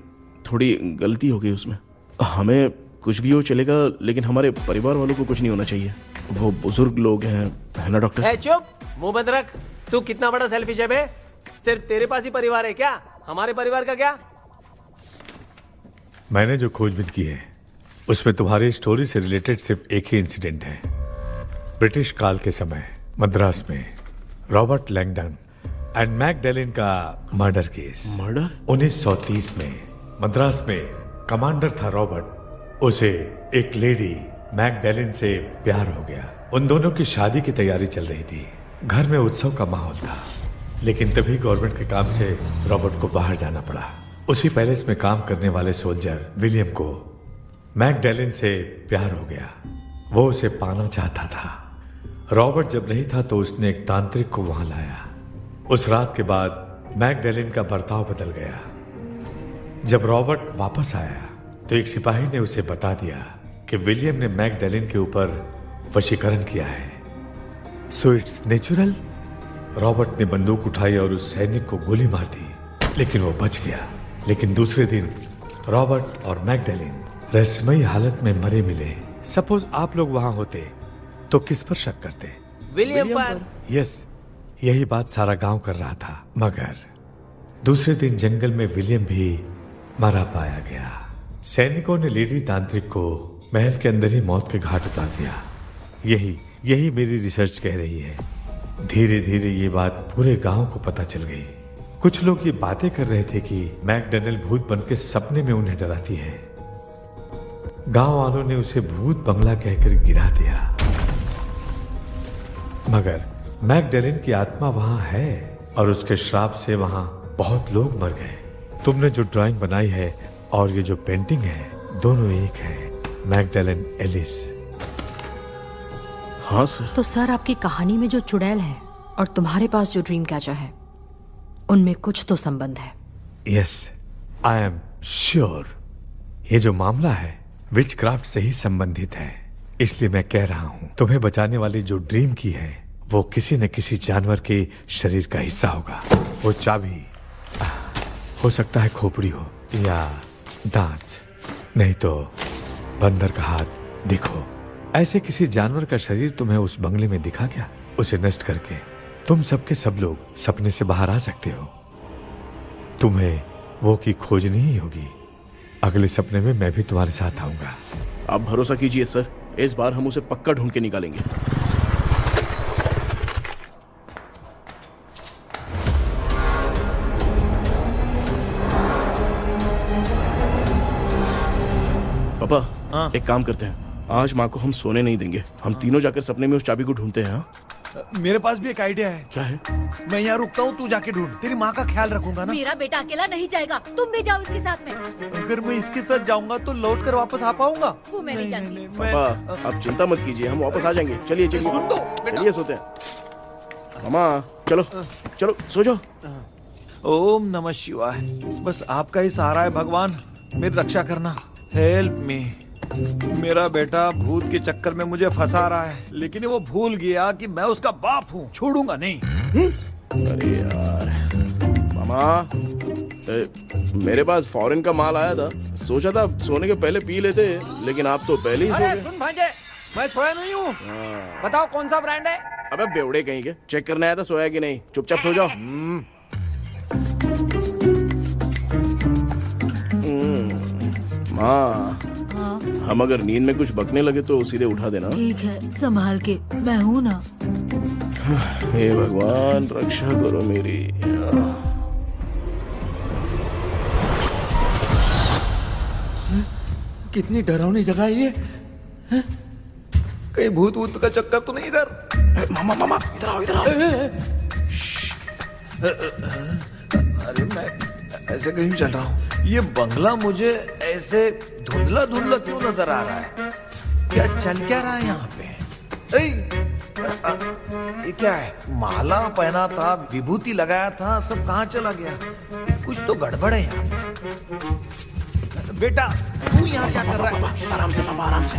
थोड़ी गलती हो गई उसमें। हमें कुछ भी हो चलेगा, लेकिन हमारे परिवार वालों को कुछ नहीं होना चाहिए। वो बुजुर्ग लोग हैं, है ना डॉक्टर? चुप, मुंह बंद रख। तू कितना बड़ा सेल्फिश है बे? सिर्फ तेरे पास ही परिवार है क्या? हमारे परिवार का क्या? मैंने जो खोजबीन की है उसमें तुम्हारी स्टोरी से रिलेटेड सिर्फ एक ही इंसिडेंट है। ब्रिटिश काल के समय मद्रास में रॉबर्ट लैंगडन एंड मैकडैलिन का मर्डर केस। मर्डर? 1930 में मद्रास में कमांडर था रॉबर्ट, उसे एक लेडी मैकडैलिन से प्यार हो गया। उन दोनों की शादी की तैयारी चल रही थी, घर में उत्सव का माहौल था। लेकिन तभी गवर्नमेंट के काम से रॉबर्ट को बाहर जाना पड़ा। उसी पैलेस में काम करने वाले सोल्जर विलियम को मैकडैलिन से प्यार हो गया। वो उसे पाना चाहता था। रॉबर्ट जब नहीं था तो उसने एक तांत्रिक को वहां लाया। उस रात के बाद मैकडैलिन का बर्ताव बदल गया। जब रॉबर्ट वापस आया तो एक सिपाही ने उसे बता दिया कि विलियम ने मैकडैलिन के ऊपर वशीकरण किया है। So it's natural. रॉबर्ट ने बंदूक उठाई और उस सैनिक को गोली मार दी, लेकिन वो बच गया। लेकिन दूसरे दिन रॉबर्ट और मैकडैलिन रहस्यमयी हालत में मरे मिले। सपोज आप लोग वहां होते तो किस पर शक करते? विलियम पर। यस, यही बात सारा गांव कर रहा था, मगर दूसरे दिन जंगल में विलियम भी मरा पाया गया। सैनिकों ने लेडी तांत्रिक को महल के अंदर ही मौत के घाट उतार दिया। यही मेरी रिसर्च कह रही है। धीरे धीरे ये बात पूरे गांव को पता चल गई। कुछ लोग ये बातें कर रहे थे कि मैकडॉनल्ड भूत बनकर सपने में उन्हें डराती है। गांव वालों ने उसे भूत बंगला कहकर गिरा दिया, मगर मैकडॉनल्ड की आत्मा वहां है और उसके श्राप से वहां बहुत लोग मर गए। तुमने जो ड्राइंग बनाई है और ये जो पेंटिंग है, दोनों एक है, मैकडॉनल्ड एलिस। हाँ सर। तो सर, आपकी कहानी में जो चुड़ैल है और तुम्हारे पास जो ड्रीम कैचर है, उनमें कुछ तो संबंध है। Yes, I am sure. ये जो मामला है विचक्राफ्ट से ही संबंधित है। इसलिए मैं कह रहा हूं, तुम्हें बचाने वाली जो ड्रीम की है वो किसी न किसी जानवर के शरीर का हिस्सा होगा। वो चाबी हो सकता है खोपड़ी हो या दांत, नहीं तो बंदर का हाथ। देखो, ऐसे किसी जानवर का शरीर तुम्हें उस बंगले में दिखा क्या? उसे नष्ट करके तुम सबके सब लोग सपने से बाहर आ सकते हो। तुम्हें वो की खोजनी ही होगी। अगले सपने में मैं भी तुम्हारे साथ आऊंगा। आप भरोसा कीजिए सर, इस बार हम उसे पक्का ढूंढ के निकालेंगे। पापा, एक काम करते हैं, आज माँ को हम सोने नहीं देंगे। हम तीनों जाकर सपने में उस चाबी को ढूंढते हैं। मेरे पास भी एक आइडिया है। क्या है? मैं यहाँ रुकता हूँ, तू जाके ढूंढ। तेरी माँ का ख्याल रखूंगा ना। मेरा बेटा अकेला नहीं जाएगा, तुम भी जाओ इसके साथ में। अगर मैं इसके साथ जाऊंगा तो लौट कर वापस आ पाऊंगा? वो मैं नहीं जानती। पापा, आप चिंता मत कीजिए, हम वापस आ जाएंगे। चलिए चलिए सुन दो, चलिए सोते हैं। मामा चलो चलो सो जाओ। ओम नमः शिवाय। बस आपका ही सहारा है भगवान, मेरी रक्षा करना। Help me. मेरा बेटा भूत के चक्कर में मुझे फंसा रहा है, लेकिन वो भूल गया कि मैं उसका बाप हूँ। छोड़ूंगा नहीं। अरे यार मामा, मेरे पास फॉरेन का माल आया था, सोचा था सोने के पहले पी लेते, लेकिन आप तो पहले ही सो अरे गए। सुन भांजे, मैं सोया नहीं हूँ। बताओ कौन सा ब्रांड है? अबे बेवड़े कहीं के, चेक करने आया था सोया कि नहीं। चुपचाप सो जाओ। माँ, हम अगर नींद में कुछ बकने लगे तो सीधे उठा देना। ठीक है, संभाल के, मैं हूँ ना। हे भगवान, रक्षा करो मेरी। कितनी डरावनी जगह है ये। कहीं भूत वूत का चक्कर तो नहीं इधर? मामा मामा, इधर आओ इधर आओ। अरे मैं ऐसे कहीं चल रहा हूँ। ये बंगला मुझे ऐसे धुंधला धुंधला क्यों नजर आ रहा है? क्या चल क्या रहा है यहाँ पे? ये क्या है? माला पहना था, विभूति लगाया था, सब कहाँ चला गया? कुछ तो गड़बड़ है यहाँ पे। बेटा, तू यहाँ क्या कर रहा है? आराम से पापा, आराम से।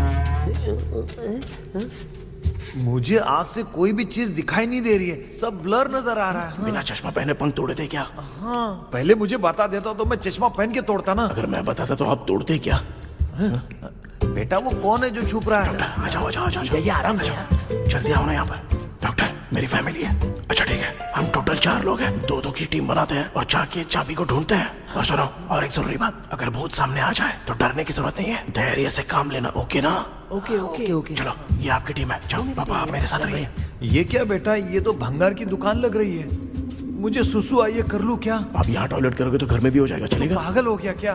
मुझे आँख से कोई भी चीज दिखाई नहीं दे रही है, सब ब्लर नजर आ रहा है। बिना चश्मा पहने पंख तोड़े थे क्या? हाँ, पहले मुझे बता देता तो मैं चश्मा पहन के तोड़ता ना। अगर मैं बताता तो आप तोड़ते क्या? बेटा, वो कौन है जो छुप रहा है? आ जाओ आ जाओ आ जाओ, ये आराम से, जल्दी आओ ना यहाँ पर। डॉक्टर, मेरी फैमिली है। अच्छा ठीक है, हम टोटल 4 लोग हैं, 2-2 की टीम बनाते हैं और जाके चाबी को ढूंढते हैं। और सुनो, और एक जरूरी बात, अगर भूत सामने आ जाए तो डरने की जरूरत नहीं है, धैर्य से काम लेना। ओके ना? Okay okay okay. चलो, ये आपकी टीम है। जाओ पापा, आप मेरे साथ रहिए। ये क्या बेटा, ये तो भंगार की दुकान लग रही है। मुझे सुसु आई है, कर लूं क्या? आप यहाँ टॉयलेट करोगे तो घर में भी हो जाएगा, चलेगा? पागल हो गया क्या?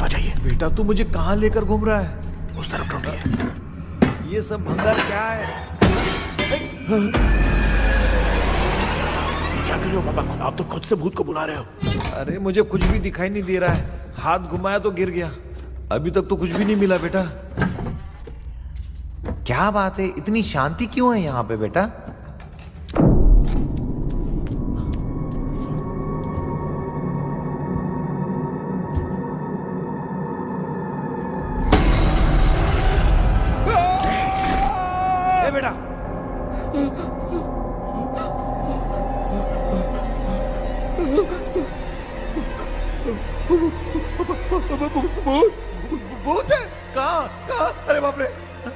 आ जाइए। बेटा, तू मुझे कहाँ लेकर घूम रहा है? उस तरफ ढूंढिए। ये सब भंगार क्या है? क्या कर रहे हो पापा? आप तो खुद से भूत को बुला रहे हो। अरे मुझे कुछ भी दिखाई नहीं दे रहा है, हाथ घुमाया तो गिर गया। अभी तक तो कुछ भी नहीं मिला बेटा। क्या बात है, इतनी शांति क्यों है यहाँ पे बेटा? बेटा, भूत है? कहाँ? अरे बाप रे,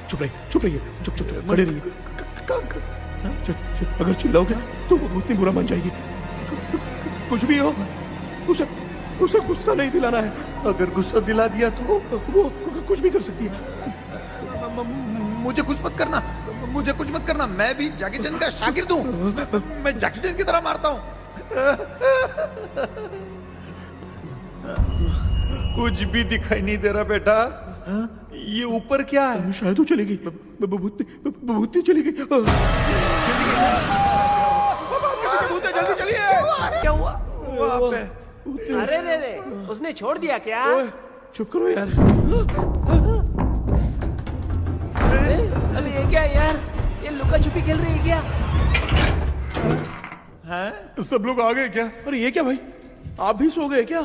चुप रहिए, चुप रहिए, चुप चुप चुप खड़े रहिए। अगर चिल्लाओगे तो वो उतनी बुरा मान जाएगी। कुछ भी हो, उसे गुस्सा नहीं दिलाना है। अगर गुस्सा दिला दिया तो वो कुछ भी कर सकती है। मुझे कुछ मत करना, मुझे कुछ मत करना। मैं भी जैकी चैन का शागिर्द हूँ। मैं जैकी चैन की तरह मारता हूँ। कुछ भी दिखाई नहीं दे रहा बेटा। ये ऊपर क्या है? शायद वो चली गई, भूतनी चली गई। जल्दी चलिए। क्या हुआ? वहाँ पे अरे रे, उसने छोड़ दिया क्या? चुप करो यार। अरे ये क्या यार? ये लुका छुपी खेल रही है क्या? हैं? सब लोग आ गए क्या? अरे ये क्या भाई, आप भी सो गए क्या?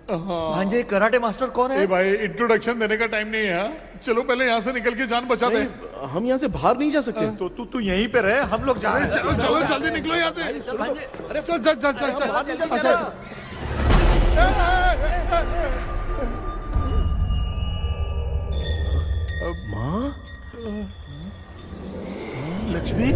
भांजे कराटे मास्टर कौन है? भाई इंट्रोडक्शन देने का टाइम नहीं है। चलो पहले यहाँ से निकल के जान बचा दे। हम यहाँ से बाहर नहीं जा सकते। तो तू यहीं पे रहे, हम लोग जा रहे हैं। चलो चलो जल्दी निकलो यहाँ से। अरे चल चल चल चल चल। माँ, लक्ष्मी,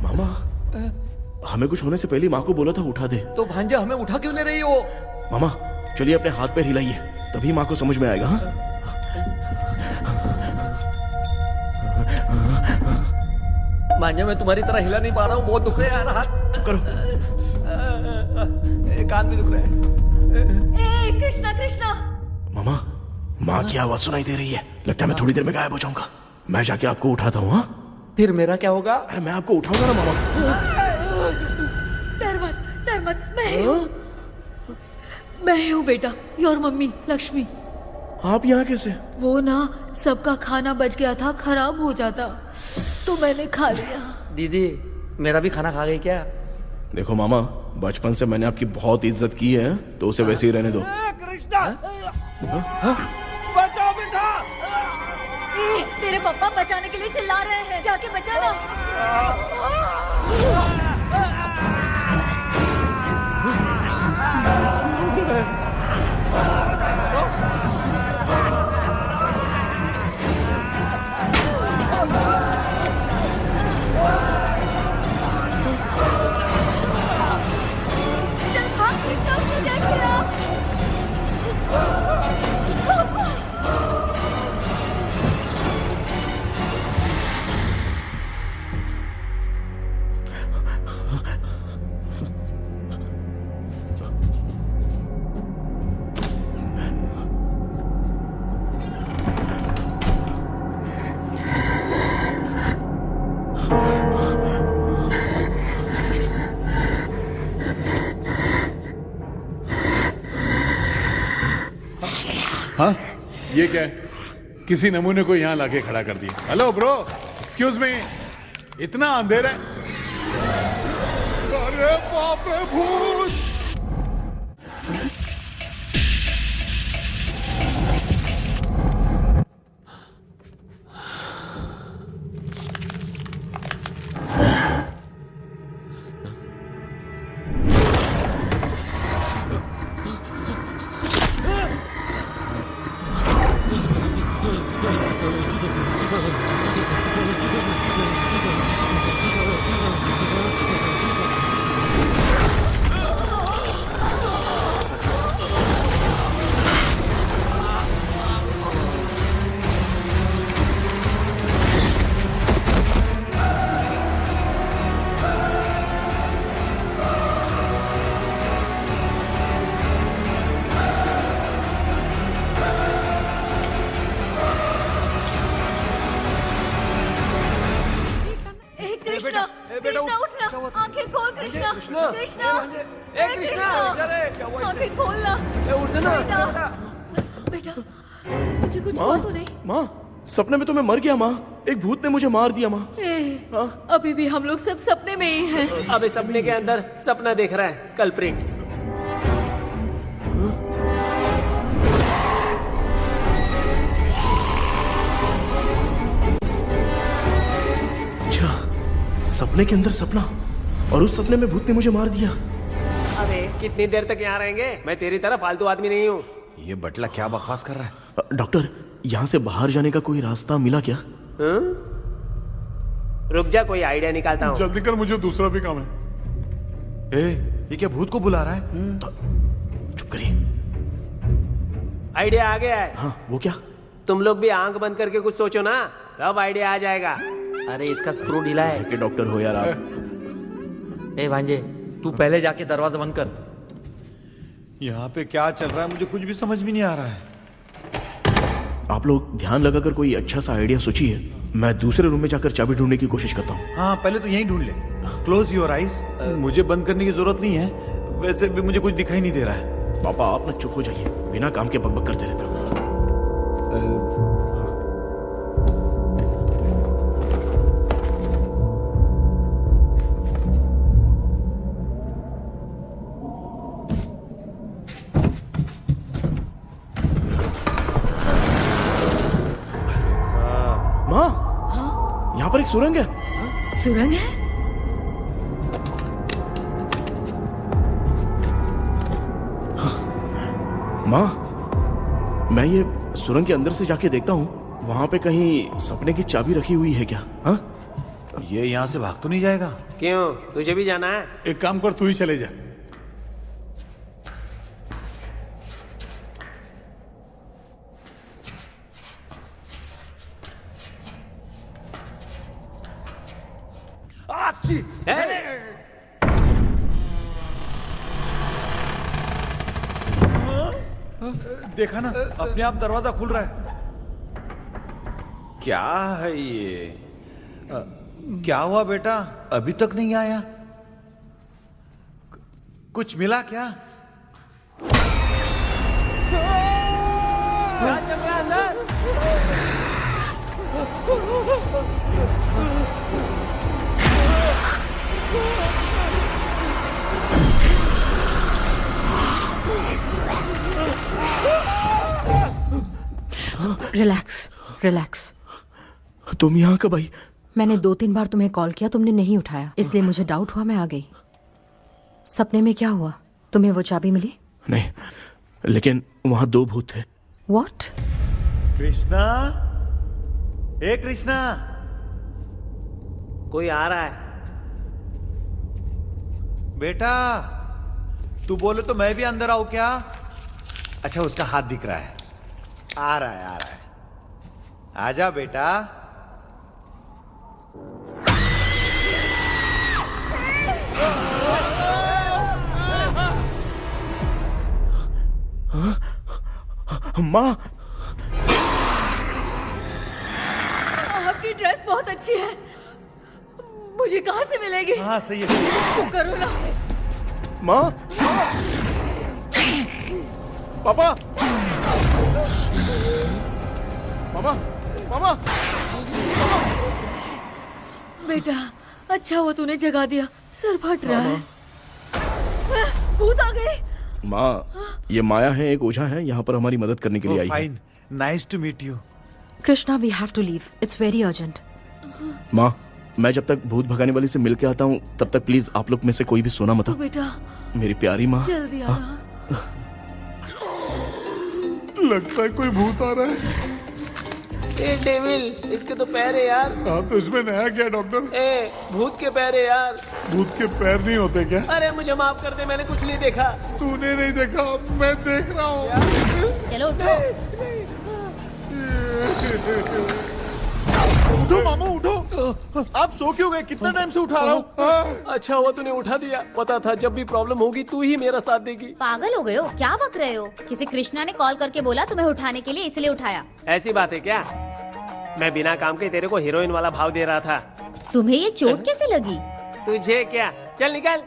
मामा, हमें कुछ होने से पहले माँ को बोला था उठा दे। तो भांजा हमें उठा क्यों ले रही हो? मामा चलिए अपने हाथ पैर हिलाइए, तभी माँ को समझ में आएगा। हाँ? भांजा मैं तुम्हारी तरह हिला नहीं पा रहा हूँ, बहुत दुख रहे हैं यार हाथ। चुप करो। कान भी दुख रहे हैं। ए कृष्णा कृष्णा। मामा, माँ की आवाज सुनाई दे रही है। लगता है मैं थोड़ी देर में गायब हो जाऊंगा। मैं जाके आपको उठाता हूँ। हाँ? फिर मेरा क्या होगा? अरे मैं आपको उठाऊंगा ना मामा। डर मत, मैं हूँ बेटा, योर मम्मी लक्ष्मी। आप यहाँ कैसे? वो ना सबका खाना बच गया था, खराब हो जाता तो मैंने खा लिया। दीदी मेरा भी खाना खा गई क्या? देखो मामा, बचपन से मैंने आपकी बहुत इज्जत की है, तो उसे वैसे ही रहने दो। कृष्णा, बचाओ बेटा। तेरे पापा बचाने के लिए चिल्ला रहे हैं, जाके बचाना। चल भाग कृष्णा, उसने देख लिया। हाँ, ये क्या है? किसी नमूने को यहाँ लाके खड़ा कर दिया। हेलो ब्रो, एक्सक्यूज मी, इतना अंधेरा है। अरे बाप रे, भूत! कृष्णा, कृष्णा उठना, आंखें खोल कृष्णा, कृष्णा, ए कृष्णा, आंखें खोलना, उठना बेटा। मुझे कुछ माँ, हुआ तो नहीं? माँ, सपने में तो मैं मर गया माँ। एक भूत ने मुझे मार दिया माँ। अभी भी हम लोग सब सपने में ही हैं। अब इस सपने के अंदर सपना देख रहा है कल्प्रिट। अच्छा, सपने के अंदर सपना, और उस सपने में भूत ने मुझे मार दिया। अबे कितनी देर तक यहाँ रहेंगे? मैं तेरी तरह फालतू आदमी नहीं हूँ। ये बटला क्या बकवास कर रहा है? डॉक्टर, यहाँ से बाहर जाने का कोई रास्ता मिला क्या? रुक जा, कोई आइडिया निकालता हूँ। जल्दी कर, मुझे दूसरा भी काम है। ये क्या भूत को बुला रहा है? चुप करिए। आइडिया आ गया है। हाँ, वो क्या? तुम लोग भी आंख बंद करके कुछ सोचो ना, तब आइडिया आ जाएगा। अरे इसका स्क्रू ढीला है। कि डॉक्टर हो यार आप। ए भांजे, तू पहले जाके दरवाजा बंद कर। यहाँ पे क्या चल रहा है मुझे कुछ भी समझ में नहीं आ रहा है। आप लोग ध्यान लगाकर कोई अच्छा सा आइडिया सोचिए। मैं दूसरे रूम में जाकर चाबी ढूंढने की कोशिश करता हूँ। हाँ, पहले तो यहीं ढूंढ ले। Close your eyes. मुझे बंद करने की जरूरत नहीं है, वैसे भी मुझे कुछ दिखाई नहीं दे रहा है। पापा, आप ना चुप हो जाइए, बिना काम के बकबक करते रहते हो। माँ, यहाँ पर एक सुरंग है। सुरंग है? माँ, मैं ये सुरंग के अंदर से जाके देखता हूँ, वहाँ पे कहीं सपने की चाबी रखी हुई है क्या? हाँ? ये यहाँ से भाग तो नहीं जाएगा? क्यों, तुझे भी जाना है? एक काम कर, तू ही चले जा। देखा ना, अपने आप दरवाजा खुल रहा है। क्या है ये? क्या हुआ बेटा, अभी तक नहीं आया? कुछ मिला क्या? क्या चल रहा है अंदर? Relax, relax. तुम यहाँ कब आई? मैंने 2-3 बार तुम्हें कॉल किया, तुमने नहीं उठाया, इसलिए मुझे डाउट हुआ, मैं आ गई। सपने में क्या हुआ? तुम्हें वो चाबी मिली? नहीं, लेकिन वहाँ 2 भूत थे। What? कृष्णा, ए कृष्णा, कोई आ रहा है। बेटा, तू बोले तो मैं भी अंदर आऊं क्या? अच्छा, उसका हाथ दिख रहा है। आ रहा है, आ रहा है। आजा बेटा। माँ, आपकी ड्रेस बहुत अच्छी है, मुझे कहाँ से मिलेगी? हाँ, सही है। चुप करो ना। माँ, पापा, मामा, मामा, बेटा, अच्छा हुआ तूने जगा दिया, सर फट रहा है। भूत आ गई। माँ, ये माया है, एक ओझा है, यहाँ पर हमारी मदद करने के लिए आई है। Fine, nice to meet you. Krishna, we have to leave, it's very urgent. माँ, मैं जब तक भूत भगाने वाली से मिल के आता हूँ, तब तक प्लीज आप लोग में से कोई भी सोना मत। तो बेटा, मेरी प्यारी माँ, जल्दी आना। लगता है कोई भूत आ रहा है। ए डेविल, इसके तो पैर है यार। हाँ, तो इसमें नया क्या डॉक्टर? ए, भूत के पैर है यार। भूत के पैर नहीं होते क्या? अरे मुझे माफ कर दे, मैंने कुछ नहीं देखा। तूने नहीं देखा, मैं देख रहा हूँ। चलो उठो। उठो मामू, उठो। आप सो क्यों गए? कितना टाइम से उठा रहा हूँ। अच्छा हुआ तूने उठा दिया, पता था जब भी प्रॉब्लम होगी तू ही मेरा साथ देगी। पागल हो गए हो क्या? बक रहे हो? किसी कृष्णा ने कॉल करके बोला तुम्हें उठाने के लिए, इसलिए उठाया। ऐसी बात है क्या? मैं बिना काम के तेरे को हीरोइन वाला भाव दे रहा था। तुम्हें ये चोट कैसे लगी? तुझे क्या? चल निकल।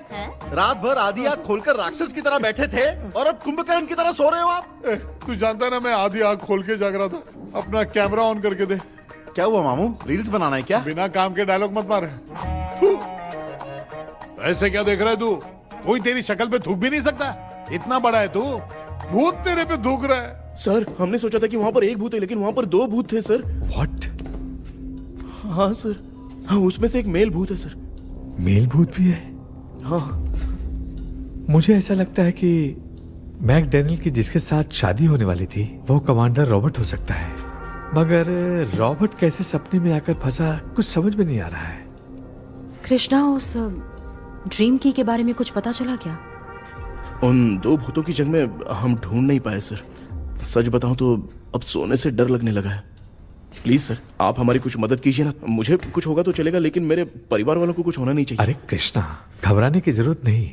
रात भर आधी आंख खोलकर राक्षस की तरह बैठे थे और अब कुंभकर्ण की तरह सो रहे हो आप। तू जानता ना मैं आधी आंख खोल के जाग रहा था। अपना कैमरा ऑन करके दे। क्या हुआ मामू, रील्स बनाना है क्या? बिना काम के डायलॉग मत मार। ऐसे क्या देख रहा है तू? कोई तेरी शक्ल पे थूक भी नहीं सकता। इतना बड़ा है तू, भूत तेरे पे थूक रहा है। सर हमने सोचा था कि वहाँ पर एक भूत है, लेकिन वहाँ पर 2 भूत थे सर। व्हाट? हाँ सर, हाँ उसमें से एक मेल भूत है सर। मेल भूत भी है? हाँ। मुझे ऐसा लगता है कि मैकडैनियल की जिसके साथ शादी होने वाली थी वो कमांडर रॉबर्ट हो सकता है, मगर रॉबर्ट कैसे सपने में आकर फंसा कुछ समझ में नहीं आ रहा है। कृष्णा, उस ड्रीम की के बारे में कुछ पता चला क्या? उन 2 भूतों की जंग में हम ढूंढ नहीं पाए सर। सच बताऊं तो अब सोने से डर लगने लगा है। प्लीज सर, आप हमारी कुछ मदद कीजिए ना। मुझे कुछ होगा तो चलेगा, लेकिन मेरे परिवार वालों को कुछ होना नहीं चाहिए। अरे कृष्णा, घबराने की जरूरत नहीं।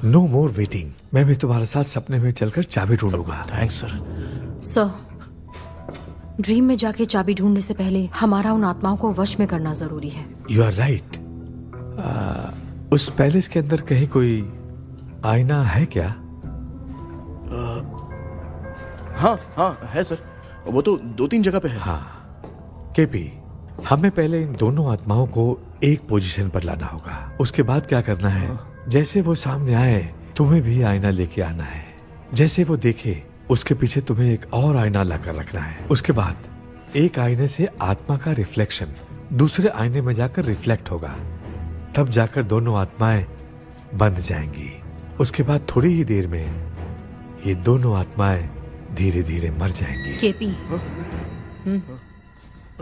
No more waiting. मैं भी तुम्हारे साथ सपने में चलकर चाबी ढूंढूंगा। Thanks sir. सर, ड्रीम में जाके चाबी ढूंढने से पहले हमारा उन आत्माओं को वश में करना जरूरी है। You are right. उस पैलेस के अंदर कहीं कोई आईना है क्या? हाँ हाँ है सर, वो तो 2-3 जगह पे है। हाँ केपी, हमें पहले इन दोनों आत्माओं को एक पोजीशन पर लाना होगा। उसके बाद क्या करना है, जैसे वो सामने आए तुम्हें भी आईना लेके आना है। जैसे वो देखे उसके पीछे तुम्हें एक और आईना लाकर रखना है। उसके बाद एक आईने से आत्मा का रिफ्लेक्शन दूसरे आईने में जाकर रिफ्लेक्ट होगा, तब जाकर दोनों आत्माएं बंध जाएंगी। उसके बाद थोड़ी ही देर में ये दोनों आत्माएं धीरे धीरे मर जाएंगी। केपी।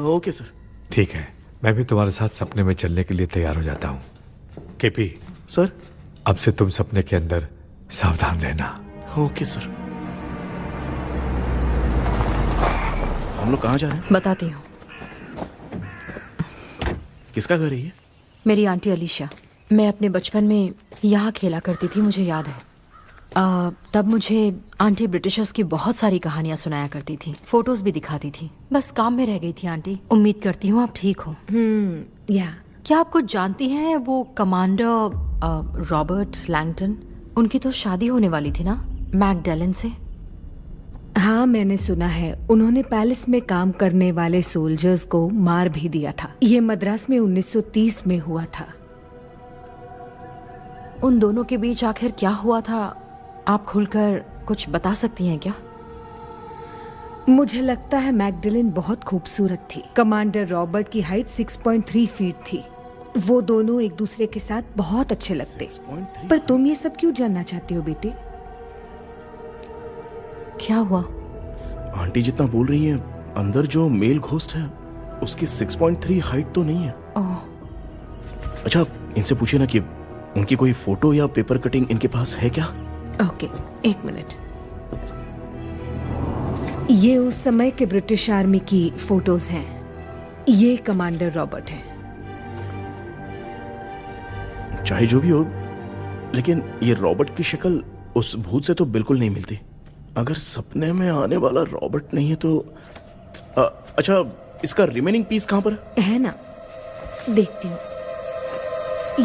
Okay sir. ठीक है, मैं भी तुम्हारे साथ सपने में चलने के लिए तैयार हो जाता हूँ। केपी सर, अब से तुम सपने के अंदर सावधान रहना। Okay sir. हम लोग कहाँ जा रहे हैं? बताती हूँ। किसका घर है ये? मेरी आंटी अलीशा। मैं अपने बचपन में यहाँ खेला करती थी, मुझे याद है। तब मुझे आंटी ब्रिटिशर्स की बहुत सारी कहानियाँ सुनाया करती थी, फोटोज भी दिखाती थी। बस काम में रह गई थी आंटी। उम्मीद करती हूँ आप ठीक हो। या क्या आप कुछ जानती हैं वो कमांडर रॉबर्ट लैंगटन? उनकी तो शादी होने वाली थी ना मैकडैलन से। हाँ, मैंने सुना है उन्होंने पैलेस में काम करने वाले सोल्जर्स को मार भी दिया था। ये मद्रास में 1930 में हुआ था। उन दोनों के बीच आखिर क्या हुआ था, आप खुलकर कुछ बता सकती हैं क्या? मुझे लगता है मैकडैलन बहुत खूबसूरत थी। कमांडर रॉबर्ट की हाइट 6.3 फीट थी। वो दोनों एक दूसरे के साथ बहुत अच्छे लगते। पर तुम ये सब क्यों जानना चाहते हो बेटे? क्या हुआ? आंटी जितना बोल रही हैं, अंदर जो मेल घोस्ट है उसकी 6.3 हाइट तो नहीं है। ओह। अच्छा, इनसे पूछिए ना कि उनकी कोई फोटो या पेपर कटिंग इनके पास है क्या? Okay, 1 minute. ये उस समय के ब्रिटिश आर्मी की फोटोज हैं। ये कमांडर रॉबर्ट हैं। चाहे जो भी हो, लेकिन ये रॉबर्ट की शक्ल उस भूत से तो बिल्कुल नहीं मिलती। अगर सपने में आने वाला रॉबर्ट नहीं है तो अच्छा, इसका रिमेनिंग पीस कहाँ पर है ना? देखती हूँ।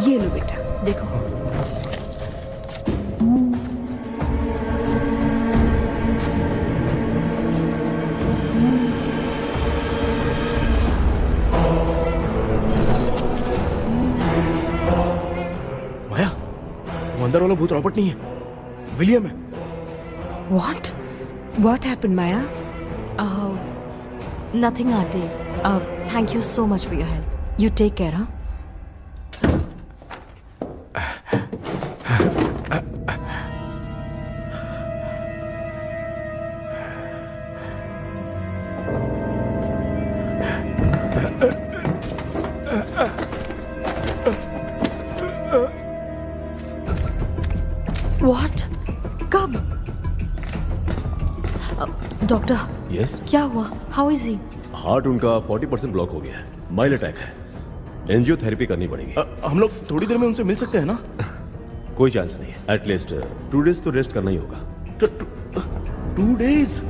ये लो बेटा, देखो। माया, वो अंदर वाला भूत रॉबर्ट नहीं है, विलियम है। What happened, Maya? Nothing, auntie. Thank you so much for your help. You take care, huh? What? कब? डॉक्टर। यस। क्या हुआ? How is he? हार्ट उनका 40% ब्लॉक हो गया है। माइल्ड अटैक है। एंजियोथेरेपी करनी पड़ेगी। हम लोग थोड़ी देर में उनसे मिल सकते हैं ना? कोई चांस नहीं है। एटलीस्ट 2 डेज तो रेस्ट करना ही होगा। 2 डेज?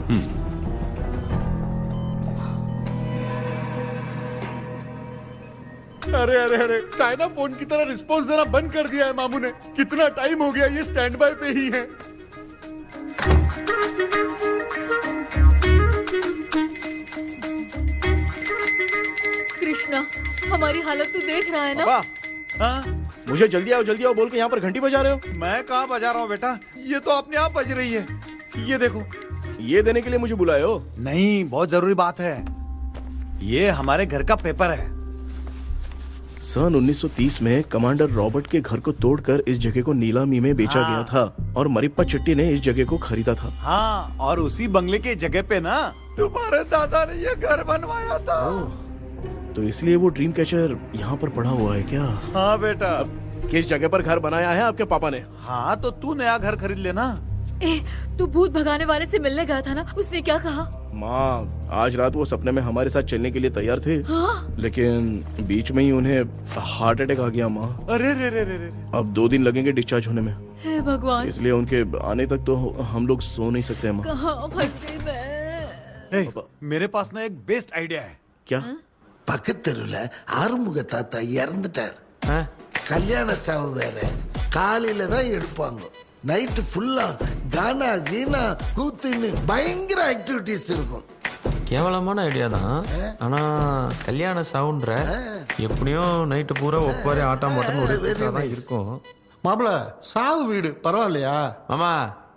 अरे अरे अरे, चाइना फोन की तरह रिस्पॉन्स देना बंद कर दिया है मामू ने। कितना टाइम हो गया ये स्टैंड बाय पे ही है। कृष्णा, हमारी हालत तू देख रहा है ना? हाँ? मुझे जल्दी आओ बोल के यहाँ पर घंटी बजा रहे हो। मैं कहाँ बजा रहा हूँ बेटा, ये तो अपने आप बज रही है। ये देखो। ये देने के लिए मुझे बुलाए हो? नहीं, बहुत जरूरी बात है। ये हमारे घर का पेपर है। सन 1930 में कमांडर रॉबर्ट के घर को तोड़कर इस जगह को नीलामी में बेचा गया था और मरिप्पा चिट्टी ने इस जगह को खरीदा था। हाँ, और उसी बंगले के जगह पे ना तुम्हारे दादा ने ये घर बनवाया था। तो इसलिए वो ड्रीम कैचर यहाँ पर पड़ा हुआ है क्या? हाँ बेटा। किस जगह पर घर बनाया है आपके पापा ने? हाँ, तो तू नया घर खरीद लेना। तू भूत भगाने वाले से मिलने गया था ना, उसने क्या कहा? माँ, आज रात वो सपने में हमारे साथ चलने के लिए तैयार थे। हाँ? लेकिन बीच में ही उन्हें हार्ट अटैक आ गया माँ। अरे रे रे रे रे। अब 2 दिन लगेंगे डिस्चार्ज होने में। हे भगवान। इसलिए उनके आने तक तो हम लोग सो नहीं सकते माँ। कहाँ फंसे मैं? मेरे पास ना एक बेस्ट आइडिया है। क्या? பக்கத்தெருவுல ஆறுமுக தாத்தா இறந்துட்டார். கல்யாண சாவு வேற. காலையில தான் எடுப்பாங்க. நைட் ஃபுல்லா கானா கீனா கூத்துன்னு பயங்கர ஆக்டிவிட்டிஸ் இருக்கும். கேவலமான ஐடியா தான். ஆனா கல்யாண சவுண்ட்ற எப்படியும் நைட்டு பூரா ஒப்பாரி ஆட்டம் போட்டன்னு ஒரு இருக்கும். மாப்பிள, சாவு வீடு பரவாயில்லையா? மாமா,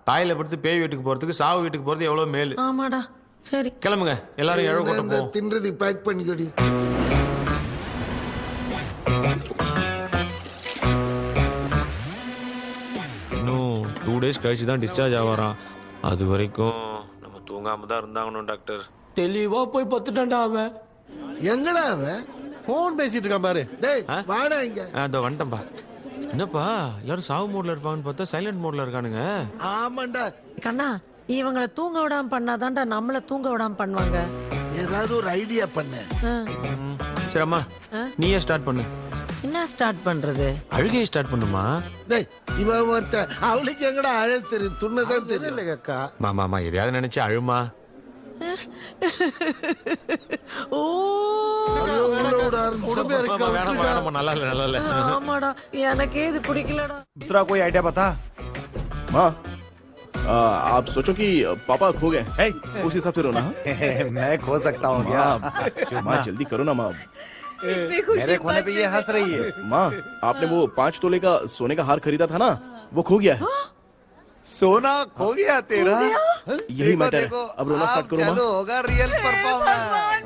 பாயில படுத்து பேய் வீட்டுக்கு போறதுக்கு சாவு வீட்டுக்கு போறது எவ்வளவு மேலு. ஆமாடா. சரி, கிளம்புங்க, எல்லாரும் எழ கூட்டம் போ. தின்றதி பேக் பண்ணிக்கடி. இன்னும் 2 days கழிச்சு தான் டிஸ்சார்ஜ் ஆவாராம். அது வரைக்கும் நம்ம தூங்காம தான் இருந்தாங்கணும் டாக்டர். தெளிவா போய் பத்துட்டான்டா அவன். எங்கடா அவன்? போன் பேசிட்டு இருக்கான் பாரு. டேய் வாடா இங்க. அதோ வந்துட்டேன்பா. என்னப்பா எல்லாரும் சாவு மோட்ல இருப்பாங்கன்னு பார்த்தா சைலண்ட் மோட்ல இருக்கானுங்க. ஆமாண்டா. கண்ணா, இவங்களை தூங்க விடாம பண்ணாதான்டா நம்மள தூங்க விடாம பண்ணுவாங்க. ஏதாவது ஒரு ஐடியா பண்ணு. சரி அம்மா, நீயே ஸ்டார்ட் பண்ணு. என்ன ஸ்டார்ட் பண்றது? அழுகையை ஸ்டார்ட் பண்ணுமா? டேய், இவன் ஒருத்த அவளுக்கு எங்கடா அழ தெரியும், துண்ணதான் தெரியல அக்கா. மாமா எதையாவது நினைச்சு அழுமா. ஓ நல்லா இல்ல. ஆமாடா, எனக்கே இது பிடிக்கலடா. दूसरा कोई आइडिया बता। माँ, आप सोचो कि पापा खो गए, उस हिसाब से रोना। मैं खो सकता हूँ क्या? माँ जल्दी करो ना माँ। मेरे खोने पे ये हंस रही है। माँ, आपने वो 5 तोले का सोने का हार खरीदा था ना, वो खो गया है। सोना खो गया तेरा? यही मैटर है। अब रोना स्टार्ट करो माँ। चलो होगा रियल परफॉर्मेंस।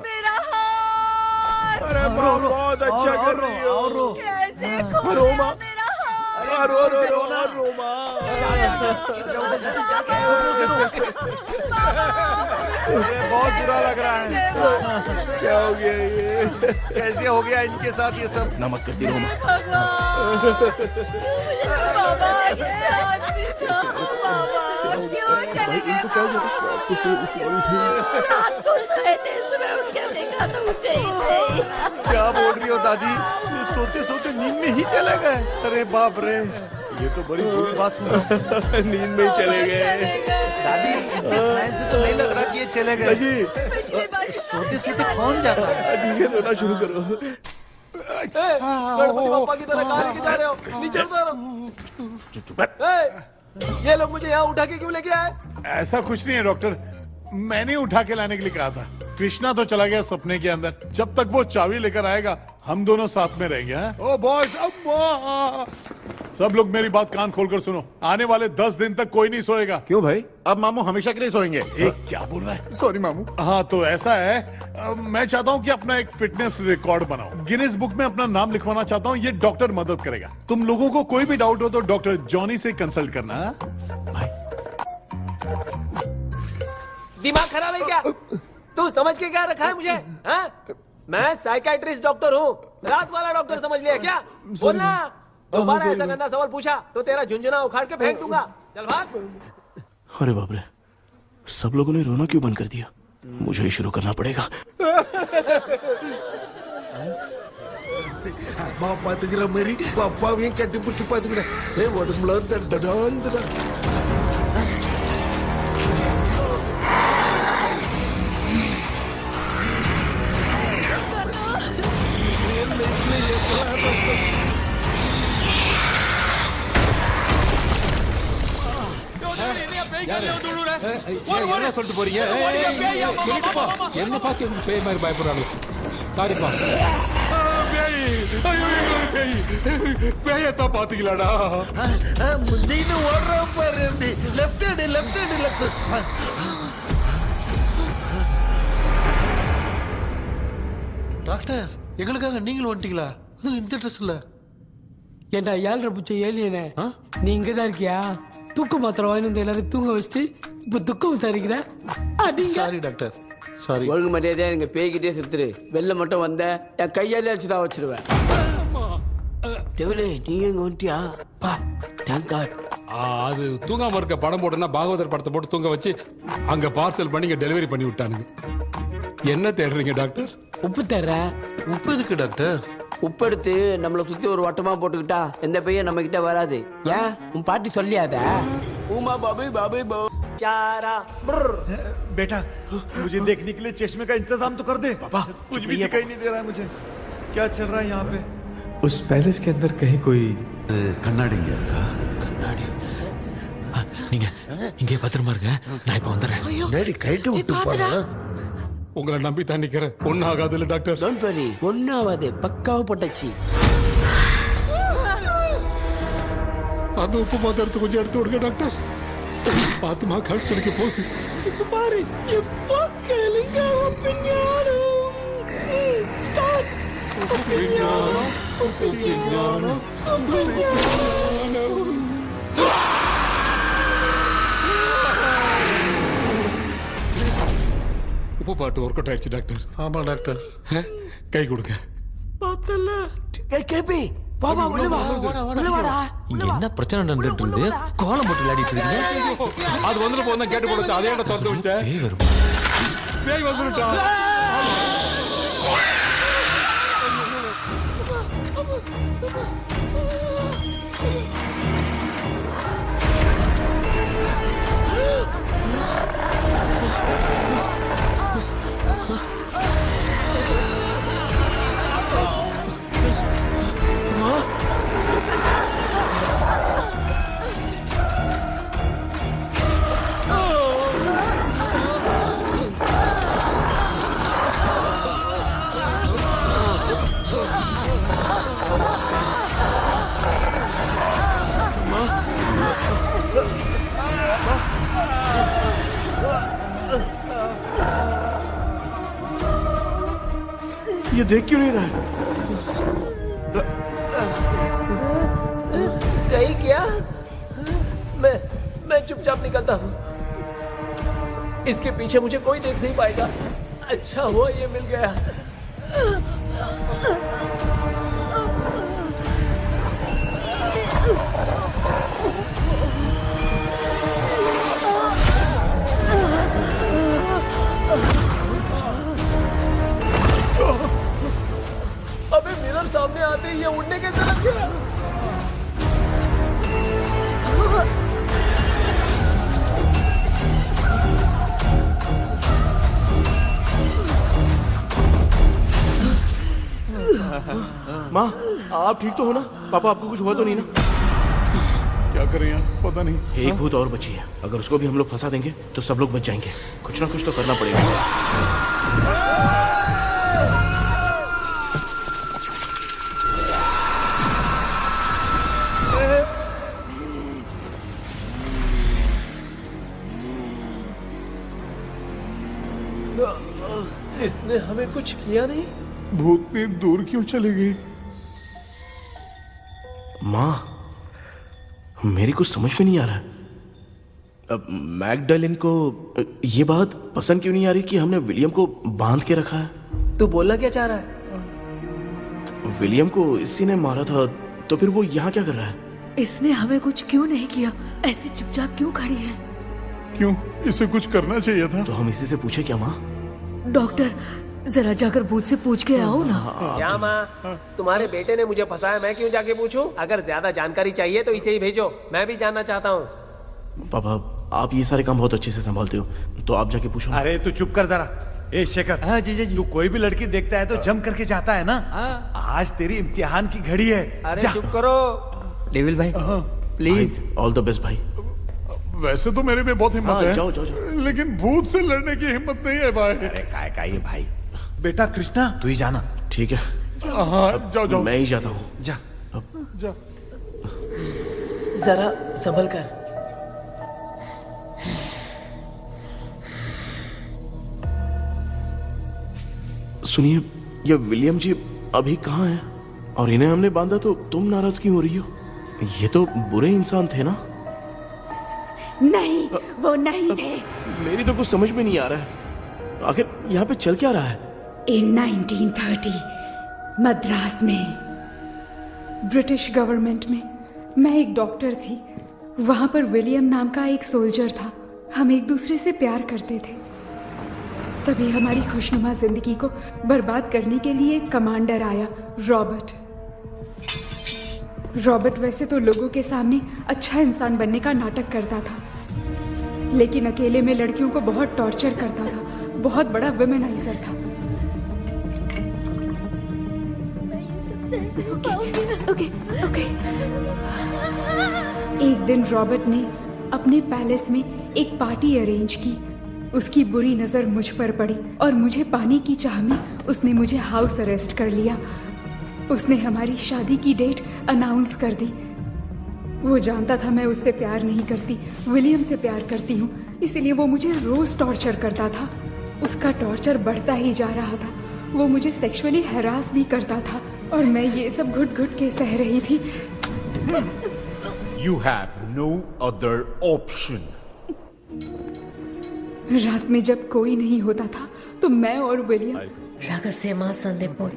मेरा हार। अरे बहुत अच्छा कर रही हो। कैसे खो रो माँ। रो माँ। बहुत बुरा लग रहा है। क्या हो गया ये? कैसे हो गया इनके साथ ये सब? नमक करती रहो माँ। इनको क्या हो गया? रात को सोए थे, सुबह उठ के देखा तो उठे ही नहीं। क्या बोल रही हो दादी? ये सोते सोते नींद में ही चले गए? अरे बाप रे, ये तो बड़ी बुरी बात सुना। नींद में ही चले गए। दादी, इनके स्माइल से तो नहीं लग रहा कि ये चले गए। सोते सोते कौन जाता है? ठीक है, रोना शुरू करो। गणपति बप्पा की तरह कहाँ लेके जा रहे हो? नीचे उतारो। ये लोग मुझे यहाँ उठा के क्यों लेके आए? ऐसा कुछ नहीं है डॉक्टर, मैंने उठा के लाने के लिए कहा था। कृष्णा तो चला गया सपने के अंदर। जब तक वो चाबी लेकर आएगा हम दोनों साथ में रहेंगे। ओ बॉयज, सब लोग मेरी बात कान खोलकर सुनो। आने वाले 10 दिन तक कोई नहीं सोएगा। क्यों भाई? अब मामू हमेशा के लिए सोएंगे। क्या बोल रहा है? सॉरी मामू। हाँ तो ऐसा है, मैं चाहता हूँ कि अपना एक फिटनेस रिकॉर्ड बनाओ, गिनीज बुक में अपना नाम लिखवाना चाहता हूँ। ये डॉक्टर मदद करेगा। तुम लोगों को कोई भी डाउट हो तो डॉक्टर जॉनी से कंसल्ट करना। दिमाग खराब है क्या? तू समझ के क्या रखा है मुझे? हाँ? मैं साइकाइट्रिस्ट डॉक्टर हूँ, रात वाला डॉक्टर समझ लिया क्या? बोलना, दोबारा ऐसा गंदा सवाल पूछा तो तेरा झुंझुना उखाड़ के फेंक दूंगा। चल भाग। अरे बाप रे, सब लोगों ने रोना क्यों बंद कर दिया? मुझे ही शुरू करना पड़ेगा। அம்மா பாத்துக்கிற மாதிரி அப்பாவையும் கட்டி பிடிச்சி பாத்துக்கிறேன். உடம்புல தடான் தடான். என்ன சொல்லிட்டு போறீங்க என்ன பார்த்து பேய் மாதிரி பயப்படுறாங்க சாரிப்பா பேயத்தான் பாத்தீங்களாடா நீனு ஓடுற பாரு லெஃப்ட் ஹேண்ட் லெஃப்ட் டாக்டர் எங்களுக்காக நீங்களும் வந்துட்டீங்களா இந்த ட்ரெஸ் இல்ல ஏண்டா 7:30 பூச்ச ஏலியனே நீ இங்க தான் இருக்கியா தூக்க மாத்திரம் வாங்கி வந்து எல்லாரும் தூங்க வச்சுட்டு இப்ப துக்கம் விசாரிக்கிற சாரி டாக்டர் சாரி ஒழுங்கு மரியாதையா எங்க பேய்கிட்டே செத்துரு வெளில மட்டும் வந்த என் கையாலே அடிச்சுதான் வச்சிருவேன் டெவிலே நீ எங்க வந்துட்டியா பா தேங்க் காட் அது தூங்காம இருக்க படம் போட்டுனா பாகவதர் படத்தை போட்டு தூங்க வச்சு அங்க பார்சல் பண்ணி இங்க டெலிவரி பண்ணி விட்டானுங்க என்ன தேடுறீங்க டாக்டர் உப்பு தர்றேன் உப்பு எதுக்கு டாக்டர் உப்பு எடுத்து நம்மளை சுத்தி ஒரு வட்டமா போட்டுக்கிட்டா எந்த பையன் நம்ம கிட்ட வராது ஏன் உன் பாட்டி சொல்லியாத உமா பாபு பாபு चारा बेटा मुझे देखने के लिए चश्मे का इंतजाम तो कर दे पापा कुछ भी दिखाई नहीं दे रहा है मुझे क्या चल रहा है यहाँ पे उस पैलेस के अंदर कहीं कोई கண்ணாடி இங்க இருக்கா கண்ணாடி நீங்க இங்கே பத்திரமா இருங்க நான் இப்ப வந்துடுறேன் டேடி கைட்டு விட்டு போறா உங்களை நம்பி தான் நிக்கிறேன் ஒன்னும் ஆகாதுல்ல டாக்டர் டோன்ட் வரி ஒன்னும் ஆகாது பக்காவா போட்டாச்சு அந்த உப்பு மாத்திரத்தை கொஞ்சம் எடுத்து விடுங்க டாக்டர் பாத்துமா கழுத்து சுடிக்க போகுது இப்ப பாரு எப்போ கேளுங்க ஸ்டார்ட் உப்பு பாட்டு ஒர்க் அவுட் ஆயிடுச்சு டாக்டர் ஆமா டாக்டர் கை கொடுங்க பார்த்தல கேபி வா வா உள்ள வா உள்ள வாடா இங்க என்ன பிரச்சனை நடந்துட்டு இருந்து கோலம் போட்டு விளையாடிட்டு இருக்கீங்க அது வந்துட்டு போனா கேட்டு போடுச்சு அதே இடம் திறந்து வச்சேன் பேய் வரும் பேய் வந்துட்டா ये देख क्यों नहीं रहा? नहीं क्या मैं चुपचाप निकलता हूँ इसके पीछे मुझे कोई देख नहीं पाएगा अच्छा हुआ ये मिल गया अबे मिरर सामने आते ही ये उड़ने कैसे लग गया माँ आप ठीक तो हो ना? पापा आपको कुछ हुआ तो नहीं ना? क्या करें यार पता नहीं। एक भूत और बची है, अगर उसको भी हम लोग फंसा देंगे तो सब लोग बच जाएंगे। कुछ ना कुछ तो करना पड़ेगा। इसने हमें कुछ किया नहीं भूतनी दूर क्यों चली गई? माँ मेरी कुछ समझ में नहीं आ रहा। अब मैगडालिन को ये बात पसंद क्यों नहीं आ रही कि हमने विलियम को बांध के रखा है? तू बोलना क्या चाह रहा है? विलियम को इसी ने मारा था तो फिर वो यहाँ क्या कर रहा है? इसने हमें कुछ क्यों नहीं किया? ऐसे चुपचाप क्यों खड़ी है? क्यों इसे कुछ करना चाहिए था। तो हम इसी से पूछे क्या माँ? डॉक्टर जरा जाकर भूत से पूछ के आओ ना। क्या माँ तुम्हारे बेटे ने मुझे फंसाया, मैं क्यों जाके पूछूं? अगर ज्यादा जानकारी चाहिए तो इसे ही भेजो, मैं भी जानना चाहता हूँ। पापा आप ये सारे काम बहुत अच्छे से संभालते हो, तो आप जाके पूछो। अरे तू चुप कर जरा। ए शेखर, हाँ जी जी तू कोई भी लड़की देखता है तो जम करके जाता है ना। आज तेरी इम्तिहान की घड़ी है। अरे चुप करो डेविल भाई प्लीज। ऑल द बेस्ट भाई। वैसे तो मेरे में बहुत हिम्मत हाँ, है। जाओ, जाओ, जाओ। लेकिन भूत से लड़ने की हिम्मत नहीं है भाई। अरे काय काय ये भाई। बेटा कृष्णा तू ही जाना। ठीक है। हाँ जाओ जाओ। मैं ही जाता हूँ। जा जा। जरा संभल कर। सुनिए, ये विलियम जी अभी कहाँ हैं? और इन्हें हमने बांधा तो तुम नाराज क्यों हो रही हो? ये तो बुरे इंसान थे ना? नहीं, वो नहीं थे। मेरी तो कुछ समझ में नहीं आ रहा है। आखिर यहाँ पे चल क्या रहा है? इन 1930 मद्रास में ब्रिटिश गवर्नमेंट में मैं एक डॉक्टर थी। वहाँ पर विलियम नाम का एक सोल्जर था। हम एक दूसरे से प्यार करते थे। तभी हमारी खुशनुमा जिंदगी को बर्बाद करने के लिए एक कमांडर आया, रॉबर्ट। रॉबर्ट वैसे तो लोगों के सामने अच्छा इंसान बनने का नाटक करता था, लेकिन अकेले में लड़कियों को बहुत टॉर्चर करता था। बहुत बड़ा वुमेनाइजर था। ओके। एक दिन रॉबर्ट ने अपने पैलेस में एक पार्टी अरेंज की। उसकी बुरी नजर मुझ पर पड़ी और मुझे पाने की चाह में उसने मुझे हाउस अरेस्ट कर लिया। उसने हमारी शादी की डेट अनाउंस कर दी। वो जानता था मैं उससे प्यार नहीं करती, विलियम से प्यार करती हूँ, इसलिए वो मुझे रोज टॉर्चर करता था। उसका टॉर्चर बढ़ता ही जा रहा था। वो मुझे सेक्सुअली हैरास भी करता था और मैं ये सब घुट घुट के सह रही थी। You have no other option. रात में जब कोई नहीं होता था तो मैं और विलियम रहस्यमा संदेपुर।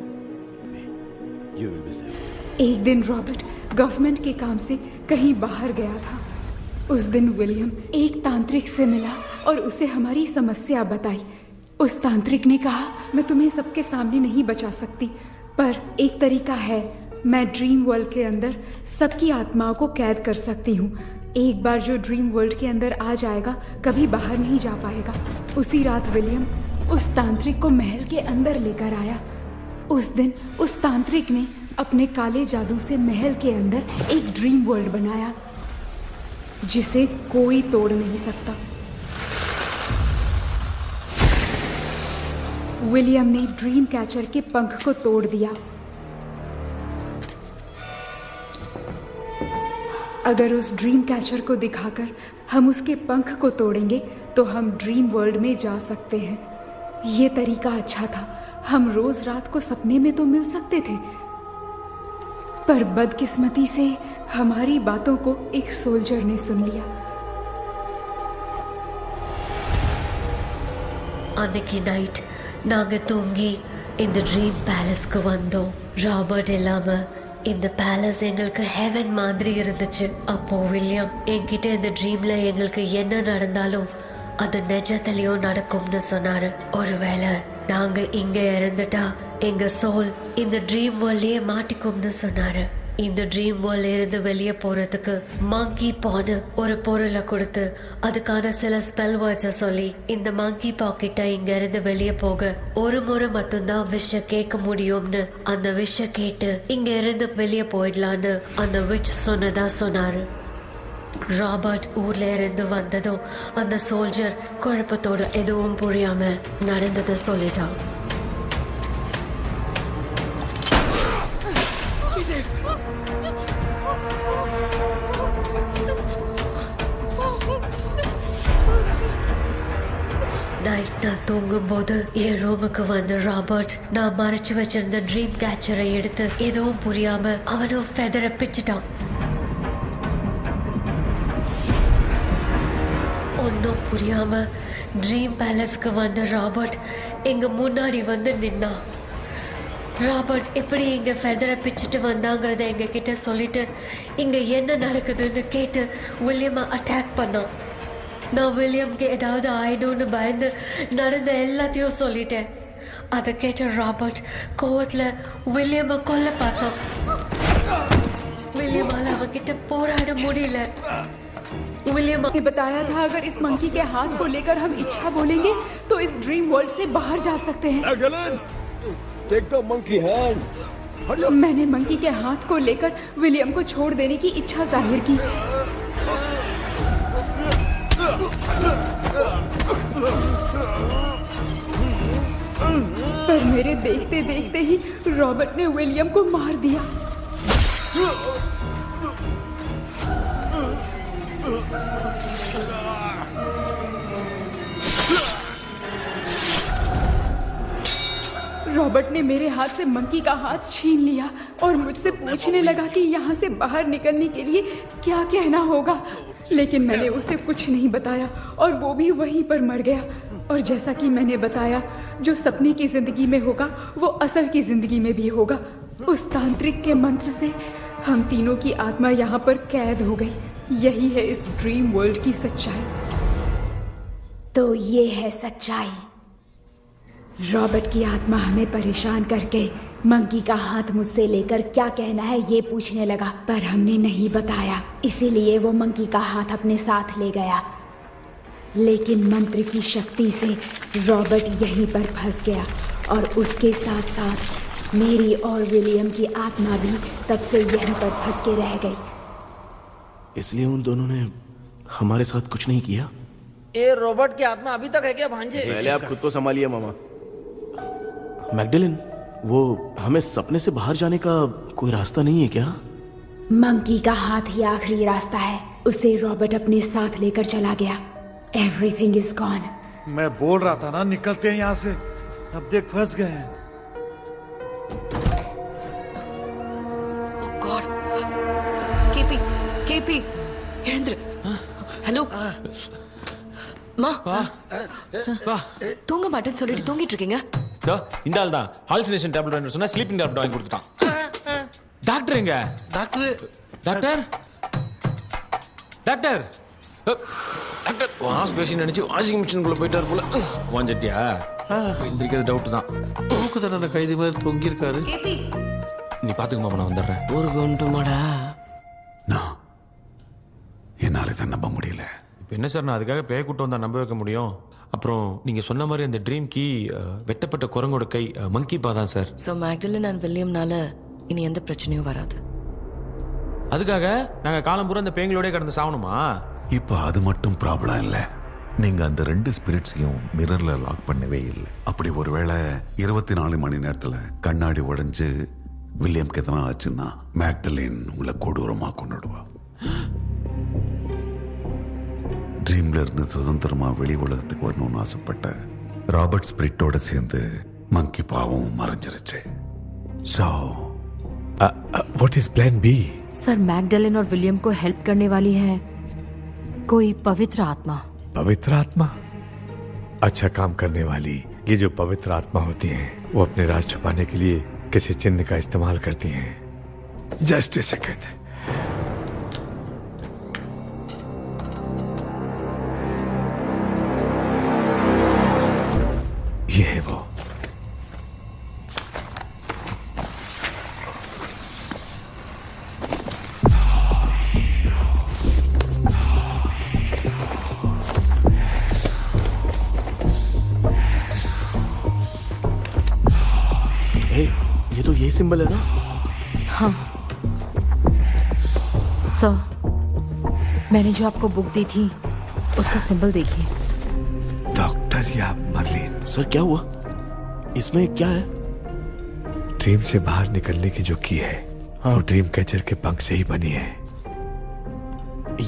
एक दिन रॉबर्ट गवर्नमेंट के काम से कहीं बाहर गया था। उस दिन विलियम एक तांत्रिक से मिला और उसे हमारी समस्या बताई। उस तांत्रिक ने कहा, मैं तुम्हें सबके सामने नहीं बचा सकती, पर एक तरीका है। मैं ड्रीम वर्ल्ड के अंदर सबकी आत्माओं को कैद कर सकती हूँ। एक बार जो ड्रीम वर्ल्ड के अंदर आ जाएगा कभी बाहर नहीं जा पाएगा। उसी रात विलियम उस तांत्रिक को महल के अंदर लेकर आया। उस दिन उस तांत्रिक ने अपने काले जादू से महल के अंदर एक ड्रीम वर्ल्ड बनाया जिसे कोई तोड़ नहीं सकता। विलियम ने ड्रीम कैचर के पंख को तोड़ दिया। अगर उस ड्रीम कैचर को दिखाकर हम उसके पंख को तोड़ेंगे तो हम ड्रीम वर्ल्ड में जा सकते हैं। ये तरीका अच्छा था। हम रोज रात को सपने में तो मिल सकते थे, पर बदकिस्मती से हमारी बातों को एक सोल्जर ने सुन लिया। அன்னைக்கு நைட் நாங்க தூங்கி இந்த ட்ரீம் பேலஸ்க்கு வந்தோம். ராபர்ட் இல்லாம இந்த பேலஸ் எங்களுக்கு ஹெவன் மாதிரி இருந்துச்சு. அப்போ வில்லியம் என்கிட்ட இந்த ட்ரீம்ல எங்களுக்கு என்ன நடந்தாலும் அது நிஜத்திலயும் நடக்கும்னு சொன்னாரு. ஒருவேளை நாங்க இங்க இறந்துட்டா எங்க சோல் இந்த ட்ரீம் வேர்ல்ட்லயே மாட்டிக்கும்னு சொன்னாரு. இந்த ட்ரீம் வேர்ல்ட்ல இருந்து வெளியே போறதுக்கு மங்கி பான்னு ஒரு பொருளை கொடுத்து அதுக்கான சில ஸ்பெல் வேர்ட்ஸை சொல்லி இந்த மங்கி பாக்கெட்டை இங்க இருந்து வெளியே போக ஒரு முறை மட்டும்தான் விஷ கேட்க முடியும்னு அந்த விஷ கேட்டு இங்க இருந்து வெளியே போயிடலான்னு அந்த விச் சொன்னதா சொன்னாரு. ராபர்ட் ஊர்ல இருந்து வந்ததும் அந்த சோல்ஜர் குழப்பத்தோட எதுவும் புரியாம நடந்ததை சொல்லிட்டான். நைட் நான் தூங்கும்போது என் ரூமுக்கு வந்த ராபர்ட் நான் மறைச்சு வச்சிருந்த ட்ரீம் கேச்சரை எடுத்து எதுவும் புரியாம அவனும் ஃபெதரை பிச்சுட்டான். ஒன்னும் புரியாம ட்ரீம் பேலஸ்க்கு வந்த ராபர்ட் எங்க முன்னாடி வந்து நின்னான். ராபர்ட் எப்படி இங்க ஃபெதரை பிச்சுட்டு வந்தாங்கிறத எங்க கிட்ட சொல்லிட்டு இங்க என்ன நடக்குதுன்னு கேட்டு வில்லியமை அட்டாக் பண்ணான். நான் வில்லியம்க்கு ஏதாவது ஆயிடும்னு பயந்து நடந்த எல்லாத்தையும் சொல்லிட்டேன். அதை கேட்ட ராபர்ட் கோவத்துல வில்லியமை கொல்ல பார்த்தான். विलियम அவன்கிட்ட போராட முடியல. विलियम ने बताया था अगर इस मंकी के हाथ को लेकर हम इच्छा बोलेंगे तो इस ड्रीम वर्ल्ड से बाहर जा सकते हैं। Take the monkey hand. मैंने मंकी के हाथ को लेकर विलियम को छोड़ देने की इच्छा जाहिर की। पर मेरे देखते देखते ही रॉबर्ट ने विलियम को मार दिया। रॉबर्ट ने मेरे हाथ से मंकी का हाथ छीन लिया और मुझसे पूछने लगा कि यहाँ से बाहर निकलने के लिए क्या कहना होगा, लेकिन मैंने उसे कुछ नहीं बताया और वो भी वहीं पर मर गया। और जैसा कि मैंने बताया, जो सपने की जिंदगी में होगा वो असल की जिंदगी में भी होगा। उस तांत्रिक के मंत्र से हम तीनों की आत्मा यहाँ पर कैद हो गई। यही है इस ड्रीम वर्ल्ड की सच्चाई। तो ये है सच्चाई। रॉबर्ट की आत्मा हमें परेशान करके मंकी का हाथ मुझसे लेकर क्या कहना है ये पूछने लगा, पर हमने नहीं बताया, इसीलिए वो मंकी का हाथ अपने साथ ले गया। लेकिन मंत्र की शक्ति से रॉबर्ट यहीं पर फंस गया और उसके साथ साथ मेरी और विलियम की आत्मा भी तब से यहीं पर फंस के रह गई। इसलिए उन दोनों ने हमारे साथ कुछ नहीं किया। ये रॉबर्ट की आत्मा अभी तक है क्या भांजे? पहले आप खुद को संभालिए मामा। मैगडेलिन, वो हमें सपने से बाहर जाने का कोई रास्ता नहीं है क्या? मंकी का हाथ ही आखिरी रास्ता है। उसे रॉबर्ट अपने साथ लेकर चला गया। Everything is gone. मैं बोल रहा था ना, निकलते हैं यहाँ से। अब देख फंस गए हैं। गॉड, केपी, वीरेंद्र, हेलो மா தூங்க மாட்டேன்னு சொல்லிட்டு தூங்கிட்டு இருக்கீங்க? இந்த ஆள் தான் ஹாலுசினேஷன் டேப்லெட் வாங்கி சொன்னா ஸ்லீப்பிங் டேப்லெட் வாங்கி கொடுத்துட்டான். டாக்டர் எங்க? டாக்டர் டாக்டர் வாஷ் பேஷன் நினைச்சு வாஷிங் மிஷினுக்குள்ள போயிட்டாரு போல. வாஞ்சிட்டியா? எந்திரிக்கிறது டவுட் தான். தூக்கு தண்டனை கைதி மாதிரி தொங்கி இருக்காரு. நீ பாத்துக்க மாமா, நான் வந்துடுறேன். ஒரு கொண்டுமாடா. என்னால இதை நம்ப முடியல. இப்போ என்ன சார், நான் அதுக்காக பேய் கூட்டம் வந்தா நம்ப வைக்க முடியும்? அப்புறம் நீங்க சொன்ன மாதிரி அந்த ட்ரீம் கீ வெட்டப்பட்ட குரங்கோட கை மங்கி பா தான் சார். ஸோ மேக்டலின் அண்ட் வில்லியம்னால இனி எந்த பிரச்சனையும் வராது. அதுக்காக நாங்க காலம் பூரா அந்த பேய்களோட கடந்து சாவணுமா? இப்போ அது மட்டும் ப்ராப்ளம் இல்லை. நீங்க அந்த 2 ஸ்பிரிட்ஸையும் மிரர்ல லாக் பண்ணவே இல்லை. அப்படி ஒருவேளை 24 மணி நேரத்துல கண்ணாடி உடைஞ்சு வில்லியம்க்கு எதனா ஆச்சுன்னா மேக்டலின் உங்களை கொடூரமா கொண்டுடுவா. ட்ரீம்ல இருந்து சுதந்திரமா வெளி உலகத்துக்கு வரணும்னு ஆசைப்பட்ட ராபர்ட் ஸ்பிரிட்டோட சேர்ந்து மங்கி பாவம் மறைஞ்சிருச்சு. So, what is plan B? Sir, Magdalene और विलियम को हेल्प करने वाली है कोई पवित्र आत्मा। पवित्र आत्मा? अच्छा काम करने वाली ये जो पवित्र आत्मा होती हैं, वो अपने राज छुपाने के लिए किसी चिन्ह का इस्तेमाल करती हैं। Just a second. ये है वो। ये तो यही सिंबल है ना? हाँ सर, मैंने जो आपको बुक दी थी उसका सिंबल देखिए। डॉक्टर या मर्लिन? सर क्या हुआ? इसमें क्या है? ड्रीम से बाहर निकलने की जो की है, हाँ, वो ड्रीम कैचर के पंख से ही बनी है।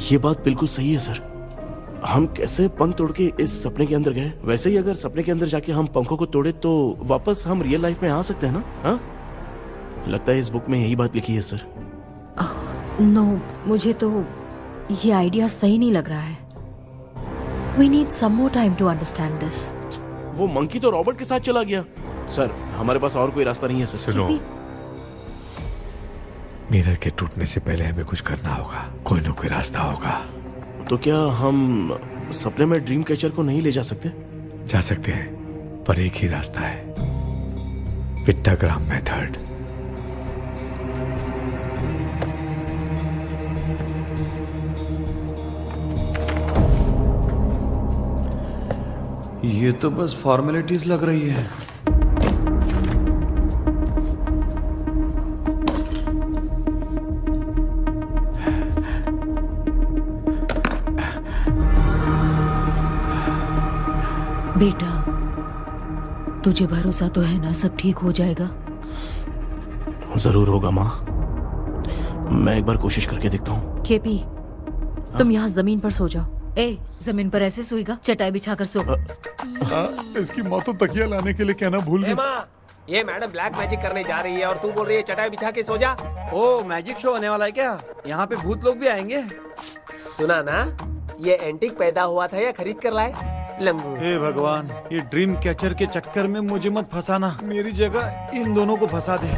ये बात बिल्कुल सही है सर। हम कैसे पंख तोड़ के इस सपने के अंदर गए? वैसे ही अगर सपने के अंदर जाके हम पंखों को तोड़े तो वापस हम रियल लाइफ में आ सकते हैं ना? हाँ, लगता है इस बुक में यही बात लिखी है सर। नो, मुझे तो ये आइडिया सही नहीं लग रहा है। We need some more time to understand this. वो मंकी तो रॉबर्ट के साथ चला गया। सर, हमारे पास और कोई रास्ता नहीं है सर। सुनो, मिरर के टूटने से पहले हमें कुछ करना होगा। कोई ना कोई रास्ता होगा। तो क्या हम सपने में ड्रीम कैचर को नहीं ले जा सकते? जा सकते हैं, पर एक ही रास्ता है, पिट्टाग्राम मेथड। ये तो बस फॉर्मेलिटीज लग रही है। बेटा, तुझे भरोसा तो है ना सब ठीक हो जाएगा? जरूर होगा माँ। मैं एक बार कोशिश करके देखता हूँ। केपी, तुम यहाँ जमीन पर सो जाओ। ए, जमीन पर ऐसे सोएगा? चटाई बिछाकर सो। इसकी माँ तो तकिया लाने के लिए कहना भूल गई। माँ, ये मैडम ब्लैक मैजिक करने जा रही है और तू बोल रही है चटाई बिछा के सो जा। ओ, मैजिक शो होने वाला है क्या? यहाँ पे भूत लोग भी आएंगे? सुना ना, ये एंटीक पैदा हुआ था या खरीद कर लाए? लंगू। हे भगवान, ये ड्रीम कैचर के चक्कर में मुझे मत फंसाना, मेरी जगह इन दोनों को फंसा दे।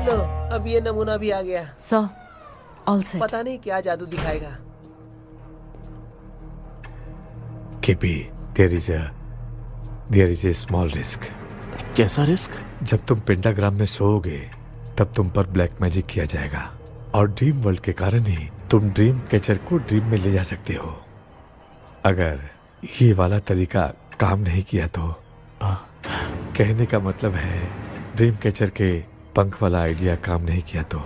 लो, अब ये नमूना भी आ गया। सो, ऑल सेट। पता नहीं क्या जादू दिखाएगा। KP, there is a small risk। कैसा रिस्क? जब तुम पेंटाग्राम में सोओगे तब तुम पर ब्लैक मैजिक किया जाएगा और ड्रीम वर्ल्ड के कारण ही तुम ड्रीम कैचर को ड्रीम में ले जा सकते हो। अगर ये वाला तरीका काम नहीं किया तो कहने का मतलब है ड्रीम कैचर के पंख वाला आइडिया काम नहीं किया तो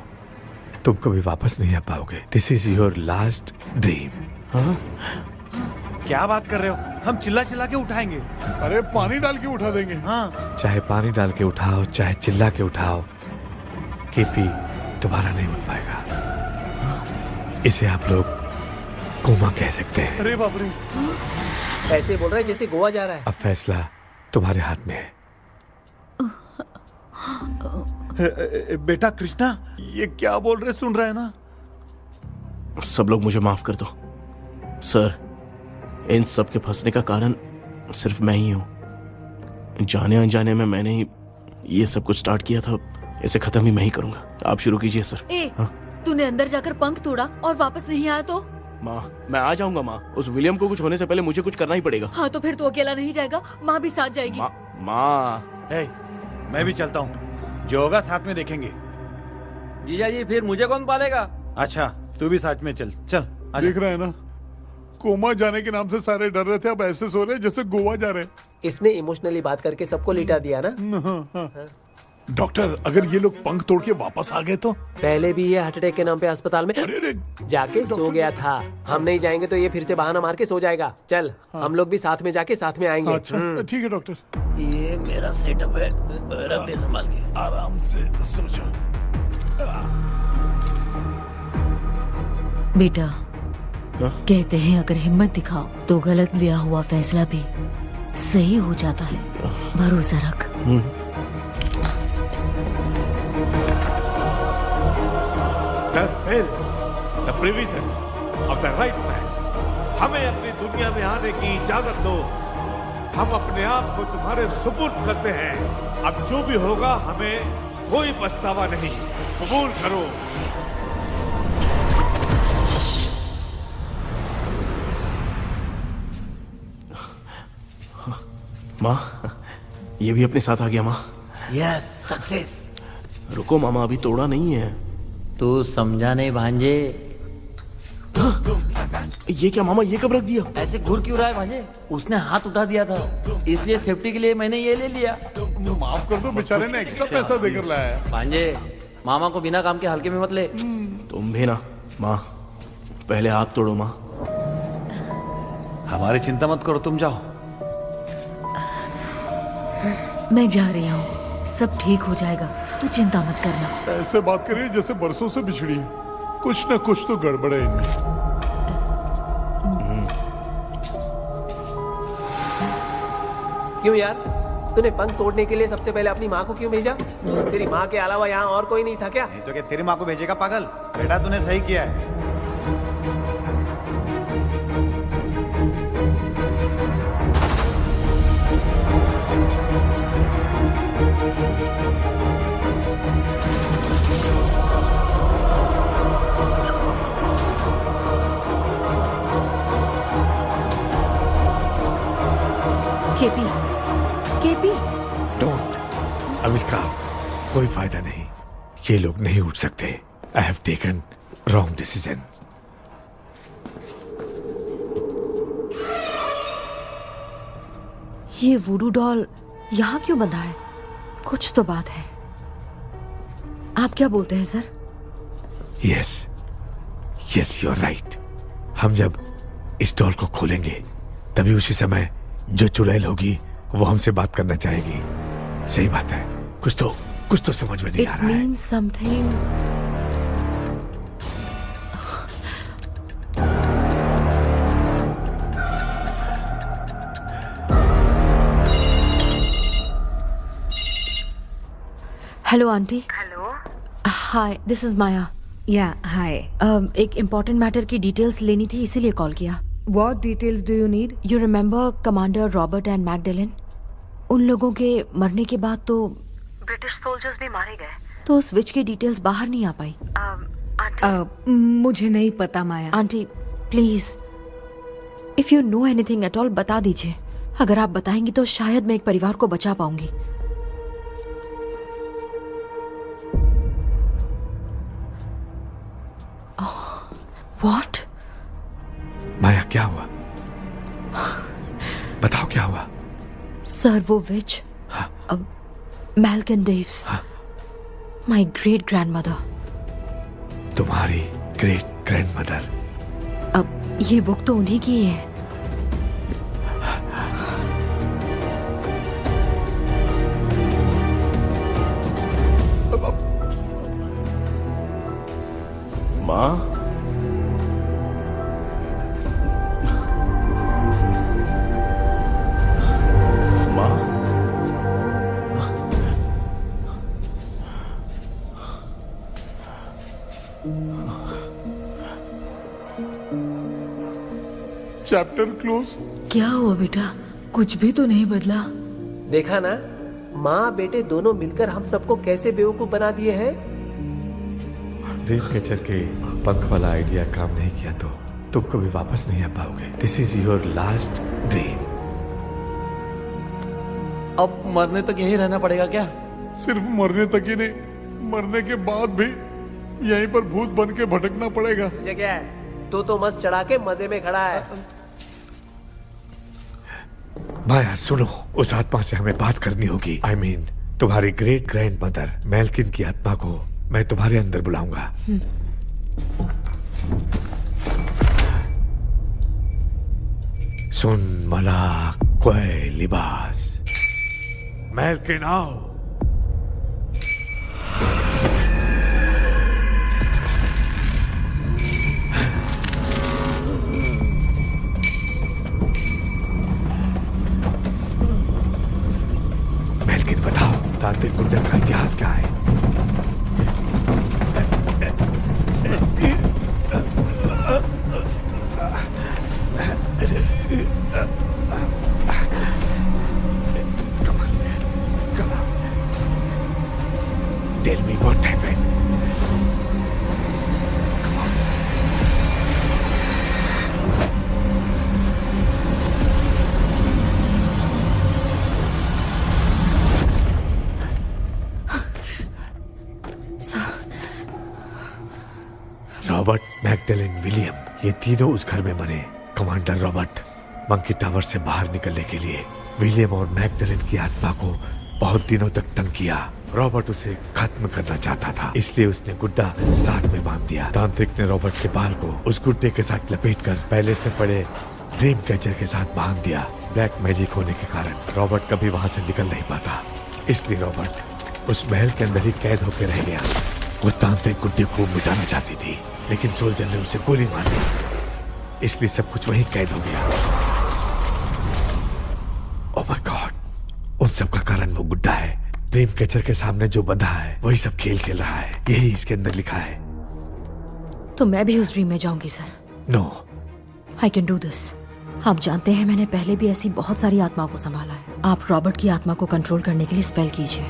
तुम कभी वापस नहीं आ पाओगे। This is your last dream. क्या बात कर रहे हो? हम चिल्ला चिल्ला के उठाएंगे। अरे पानी डाल के उठा देंगे। हाँ, चाहे पानी डाल के उठाओ, चाहे चिल्ला के उठाओ, केपी दोबारा नहीं उठ पाएगा। इसे आप लोग कोमा कह सकते हैं। अरे बाप रे, ऐसे बोल रहा है जैसे गोवा जा रहा है। अब फैसला तुम्हारे हाथ में है। बेटा कृष्णा, ये क्या बोल रहे, सुन रहा है ना? सब लोग मुझे माफ कर दो सर। इन सब के फंसने का कारण सिर्फ मैं ही हूँ। जाने अनजाने में मैंने ही ये सब कुछ स्टार्ट किया था। इसे खत्म ही मैं ही करूंगा। आप शुरू कीजिए सर। तूने अंदर जाकर पंख तोड़ा और वापस नहीं आया तो? माँ, मैं आ जाऊंगा माँ। उस विलियम को कुछ होने से पहले मुझे कुछ करना ही पड़ेगा। हाँ, तो फिर तू अकेला नहीं जाएगा, माँ भी साथ जाएगी। माँ, मैं भी चलता हूँ, जो होगा साथ में देखेंगे। जीजा जी, फिर मुझे कौन पालेगा? अच्छा, तू भी साथ में चल। चल, देख रहे हैं ना, कोमा जाने के नाम से सारे डर रहे थे, अब ऐसे सो रहे जैसे गोवा जा रहे। इसने इमोशनली बात करके सबको लिटा दिया ना। डॉक्टर, अगर ये लोग पंख तोड़ के वापस आ गए तो? पहले भी ये हार्ट अटैक के नाम पे अस्पताल में जाके सो गया था। हम नहीं जाएंगे तो ये फिर से बहाना मार के सो जाएगा। चल, हम लोग भी साथ में जाके साथ में आएंगे। अच्छा, ठीक है डॉक्टर। ये मेरा सेटअप है, रख दे संभाल के। आराम से सो जाओ। बेटा, कहते हैं अगर हिम्मत दिखाओ तो गलत लिया हुआ फैसला भी सही हो जाता है। भरोसा रख। The spell, the provision of the right man। हमें अपनी दुनिया में आने की इजाजत दो। हम अपने आप को तुम्हारे सुपुर्द करते हैं। अब जो भी होगा हमें कोई पछतावा नहीं। कबूल करो। माँ, ये भी अपने साथ आ गया। माँ, यस, सक्सेस। रुको मामा, अभी तोड़ा नहीं है। तू समझा नहीं भांजे। ये क्या मामा, ये कब रख दिया? ऐसे घूर क्यों रहा है भांजे? उसने हाथ उठा दिया था, इसलिए सेफ्टी के लिए मैंने ये ले लिया। माफ कर दो, बेचारे ने एक्स्ट्रा पैसा देकर लाया है। भांजे, मामा को बिना काम के हल्के में मत ले। तुम भी ना। माँ, पहले हाथ तोड़ो। माँ, हमारी चिंता मत करो, तुम जाओ। मैं जा रही हूँ, सब ठीक हो जाएगा, तू चिंता मत करना। ऐसे बात करिए जैसे बरसों से बिछड़ी है। कुछ न कुछ तो गड़बड़ है इनमें। क्यों यार, तूने पंख तोड़ने के लिए सबसे पहले अपनी माँ को क्यों भेजा? तेरी माँ के अलावा यहाँ और कोई नहीं था क्या? नहीं तो क्या तेरी माँ को भेजेगा पागल? बेटा, तूने सही किया है। KP, KP, don't. आविष्कार, कोई फायदा नहीं। ये लोग नहीं उठ सकते। I have taken wrong decision. ये वुडू डॉल यहाँ क्यों बंधा है? कुछ तो बात है। आप क्या बोलते हैं sir? Yes, yes, you are right. हम जब इस डॉल को खोलेंगे तभी उसी समय जो चुड़ैल होगी वो हमसे बात करना चाहेगी। सही बात है, कुछ तो समझ में नहीं आ It रहा है। means something. Hello aunty. Hello. Hi, this is Maya. Yeah hi. एक इम्पोर्टेंट मैटर की डिटेल्स लेनी थी, इसीलिए कॉल किया। What details do you need? You remember commander Robert and Magdalene? उन लोगों के मरने के बाद तो ब्रिटिश सोल्जर्स भी मारे गए। तो स्विच की डिटेल्स बाहर नहीं आ पाई। मुझे नहीं पता Maya. Aunty please, if you know anything at all बता दीजिए। अगर आप बताएंगी तो शायद मैं एक परिवार को बचा पाऊंगी। व्हाट? माया क्या हुआ? बताओ क्या हुआ? सर वो विच मैल्कन डेव्स, माय ग्रेट ग्रैंडमदर। तुम्हारी ग्रेट ग्रैंडमदर? अब ये बुक तो उन्हीं की है। माँ, चैप्टर क्लोज। क्या हुआ बेटा? कुछ भी तो नहीं बदला। देखा ना, माँ बेटे दोनों मिलकर हम सबको कैसे बेवकूफ बना दिए हैं। ड्रीम कैचर के पंख वाला आइडिया काम नहीं किया तो तुम कभी वापस नहीं आ पाओगे। This is your last dream. अब मरने तक यहीं रहना पड़ेगा क्या? सिर्फ मरने तक ही नहीं, मरने के बाद भी यहीं पर भूत बन के भटकना पड़ेगा। जगह है तो मस्त चढ़ा के मजे में खड़ा है। माया सुनो, उस आत्मा से हमें बात करनी होगी। I mean, तुम्हारी ग्रेट ग्रैंड मदर मेल्किन की आत्मा को मैं तुम्हारे अंदर बुलाऊंगा। सुन मला कोई लिबास, मेल्किन आओ। मेल्किन बताओ, तांत्रिक गुंडा का इतिहास क्या है? Tell me what happened. Robert, Magdalene, William, ये तीनों उस घर में मरे। कमांडर रॉबर्ट मंकी टावर से बाहर निकलने के लिए विलियम और मैगडेलिन की आत्मा को बहुत दिनों तक तंग किया। रॉबर्ट उसे खत्म करना चाहता था, इसलिए उसने गुड्डा साथ में बांध दिया। तांत्रिक ने रॉबर्ट के बाल को उस गुड्डे के साथ लपेटकर पैलेस में पड़े ड्रीम कैचर के साथ बांध दिया। ब्लैक मैजिक होने के कारण रॉबर्ट कभी वहां से निकल नहीं पाता, इसलिए रॉबर्ट उस महल के अंदर ही कैद होकर रह गया। वो तांत्रिक गुड्डे को मिटाना चाहती थी, लेकिन सोल्जर ने उसे गोली मार दी, इसलिए सब कुछ वहीं कैद हो गया। ओह माय गॉड, उन सब का कारण वो गुड्डा है। ड्रीम कैचर के सामने जो बंधा है वही सब खेल खेल रहा है, यही इसके अंदर लिखा है। तो मैं भी उस ड्रीम में जाऊंगी sir? No, I can do this. आप जानते हैं मैंने पहले भी ऐसी बहुत सारी आत्माओं को संभाला है। आप रॉबर्ट की आत्मा को कंट्रोल करने के लिए स्पेल कीजिए।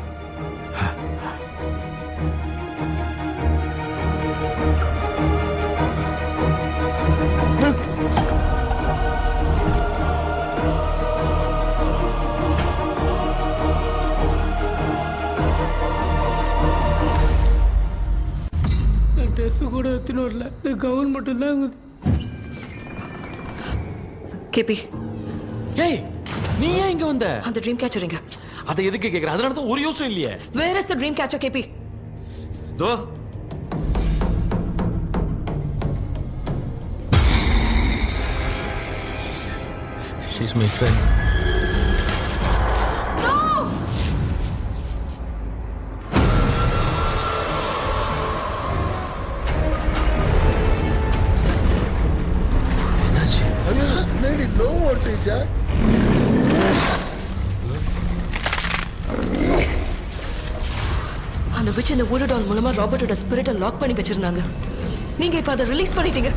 ட்ரெஸ் கூட எடுத்துன்னு வரல, இந்த கவுன் மட்டும் தான். கேபி, ஏய் நீ ஏன் இங்க வந்த? அந்த ட்ரீம் கேச்சர் எங்க? அதை எதுக்கு கேக்குற? அதனால தான் ஒரு யூஸும் இல்லையே. Where is the dream catcher, கேபி? தோ she's my friend. அந்த விட்ச் இந்த ஊடடால் மூலமா ராபர்ட்டோட ஸ்பிரிட்டை லாக் பண்ணி வச்சிருந்தாங்க. நீங்க இப்ப அதை ரிலீஸ் பண்ணிட்டீங்க.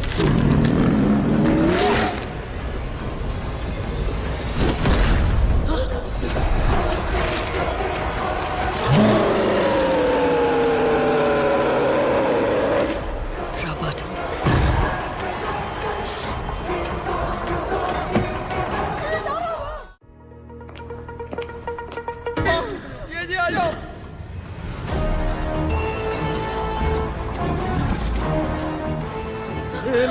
ராபர்ட்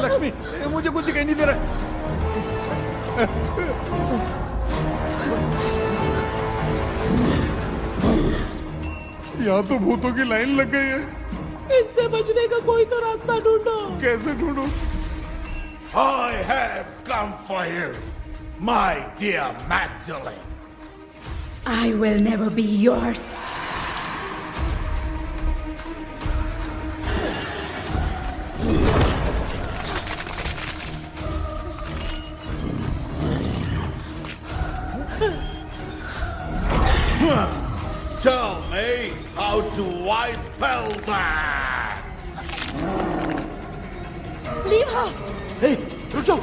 लक्ष्मी मुझे कुछ दिखाई नहीं दे रहा। यहाँ तो भूतों की लाइन लग गई है। इनसे बचने का कोई तो रास्ता ढूंढो। कैसे ढूंढो? I have come for you, my dear Magdalene. I will never be yours. Tell me, how do I spell that? Leave her. Hey, रुक जाओ।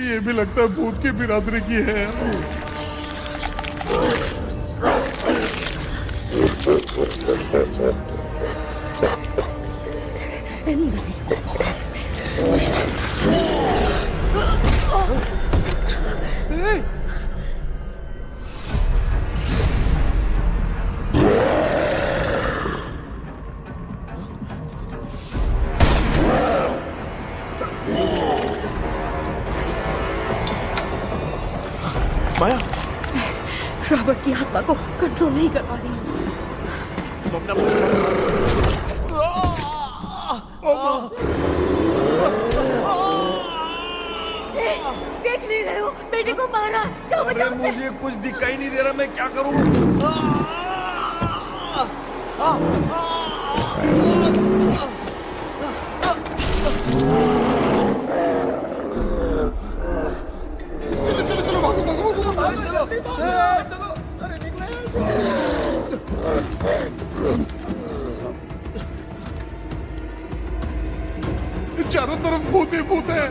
ये भी लगता है भूत की बिरादरी की है। माया, रॉबर्ट की आत्मा को कंट्रोल नहीं कर पा रही। देख नहीं रहे हो, बेटे को मारा। जाओ बचाओ उसे। मुझे कुछ दिखाई नहीं दे रहा, मैं क्या करूं? चारों तरफ भूत ही भूत है।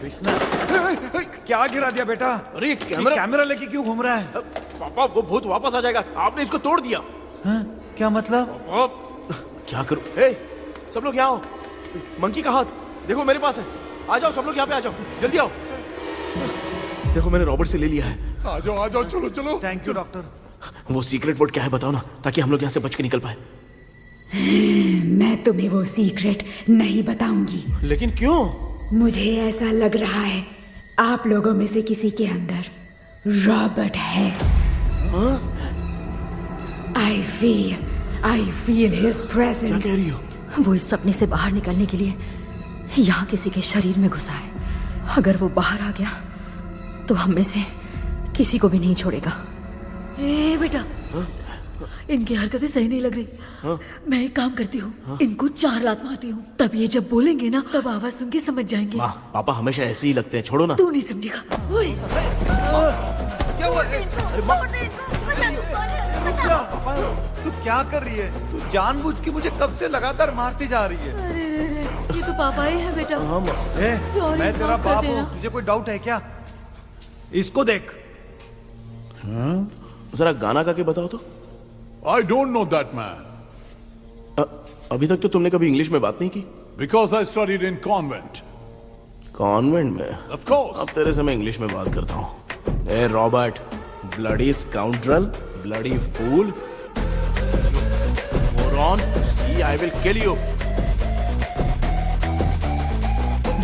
कृष्णा, क्या गिरा दिया बेटा? अरे कैमरा लेके क्यों घूम रहा है? पापा, वो भूत वापस आ जाएगा। आपने इसको तोड़ दिया। क्या मतलब? क्या करूं? ए, सब लोग यहाँ आओ। मंकी का हाथ देखो मेरे पास है। आ जाओ सब लोग यहाँ पे, आ जाओ, जल्दी आओ। देखो मैंने रॉबर्ट से ले लिया है। आ जाओ, चलो चलो। Thank you doctor. वो सीक्रेट वर्ड क्या है बताओ ना, ताकि हम लोग यहाँ से बच के निकल पाए। मैं तुम्हें वो सीक्रेट नहीं बताऊंगी। लेकिन क्यों? मुझे ऐसा लग रहा है आप लोगों में से किसी के अंदर रॉबर्ट है। I feel his presence. क्या कह रही हो? वो इस सपने से बाहर निकलने के लिए यहाँ किसी के शरीर में घुसा है। अगर वो बाहर आ गया तो हम में से किसी को भी नहीं छोड़ेगा। ए बेटा, इनकी हरकतें सही नहीं लग रही। मैं एक काम करती हूँ, इनको 4 लात मारती हूँ, तब ये जब बोलेंगे ना तब आवाज सुन के समझ जाएंगे। पापा हमेशा ऐसे ही लगते हैं, छोड़ो ना। तू नहीं समझेगा। क्या हुआ? तू क्या कर रही है? तू जानबूझ के मुझे कब से लगातार मारती जा रही है। अरे ये तो पापा ही है बेटा। Sorry, मैं तेरा माफ कर बाप देना। हूँ, तुझे कोई डाउट है क्या? इसको देख। जरा गाना गा के बताओ तो। I don't know that man. अभी तक तो तुमने कभी इंग्लिश में बात नहीं की। Because I studied in convent. Convent में? Of course. अब तेरे से मैं इंग्लिश में बात करता हूँ। ए Robert, bloody scoundrel, bloody fool, moron, see I will kill you.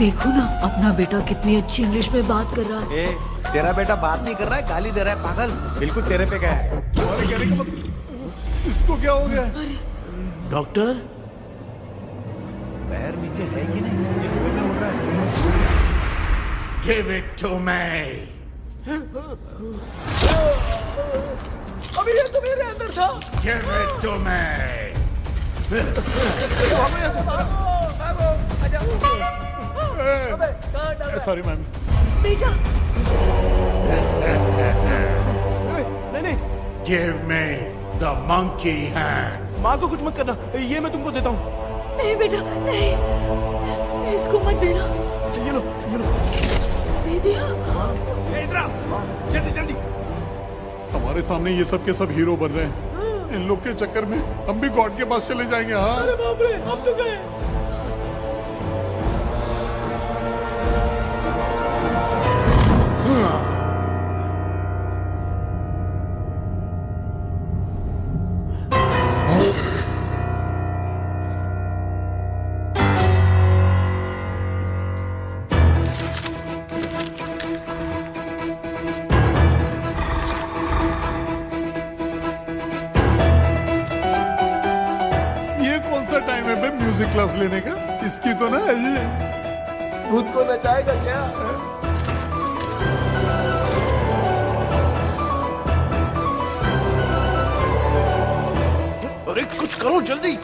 देखो ना अपना बेटा कितनी अच्छी इंग्लिश में बात कर रहा है। तेरा बेटा बात नहीं कर रहा है, गाली दे रहा है पागल। बिल्कुल तेरे पे गया है। इसको क्या हो गया? डॉक्टर, पैर नीचे है कि नहीं? ये कोई नहीं उड़ रहा है। Give it to me. अभी ये तो मेरे अंदर Give it to me. Sorry, ma'am. बेटा नहीं. Give me the monkey hand. माँ को कुछ मत करना, ये मैं तुमको देता हूँ. नहीं बेटा नहीं, इसको मत देना. ये लो. दे दिया. इधर आओ, जल्दी. हमारे सामने ये सब के सब हीरो बन रहे हैं. इन लोग के चक्कर में हम भी गॉड के पास चले जाएंगे. हाँ. अरे बाप रे, हम तो गए. म्यूजिक क्लास लेने का इसकी तो ना खुद को नचाएगा क्या? अरे कुछ करो जल्दी.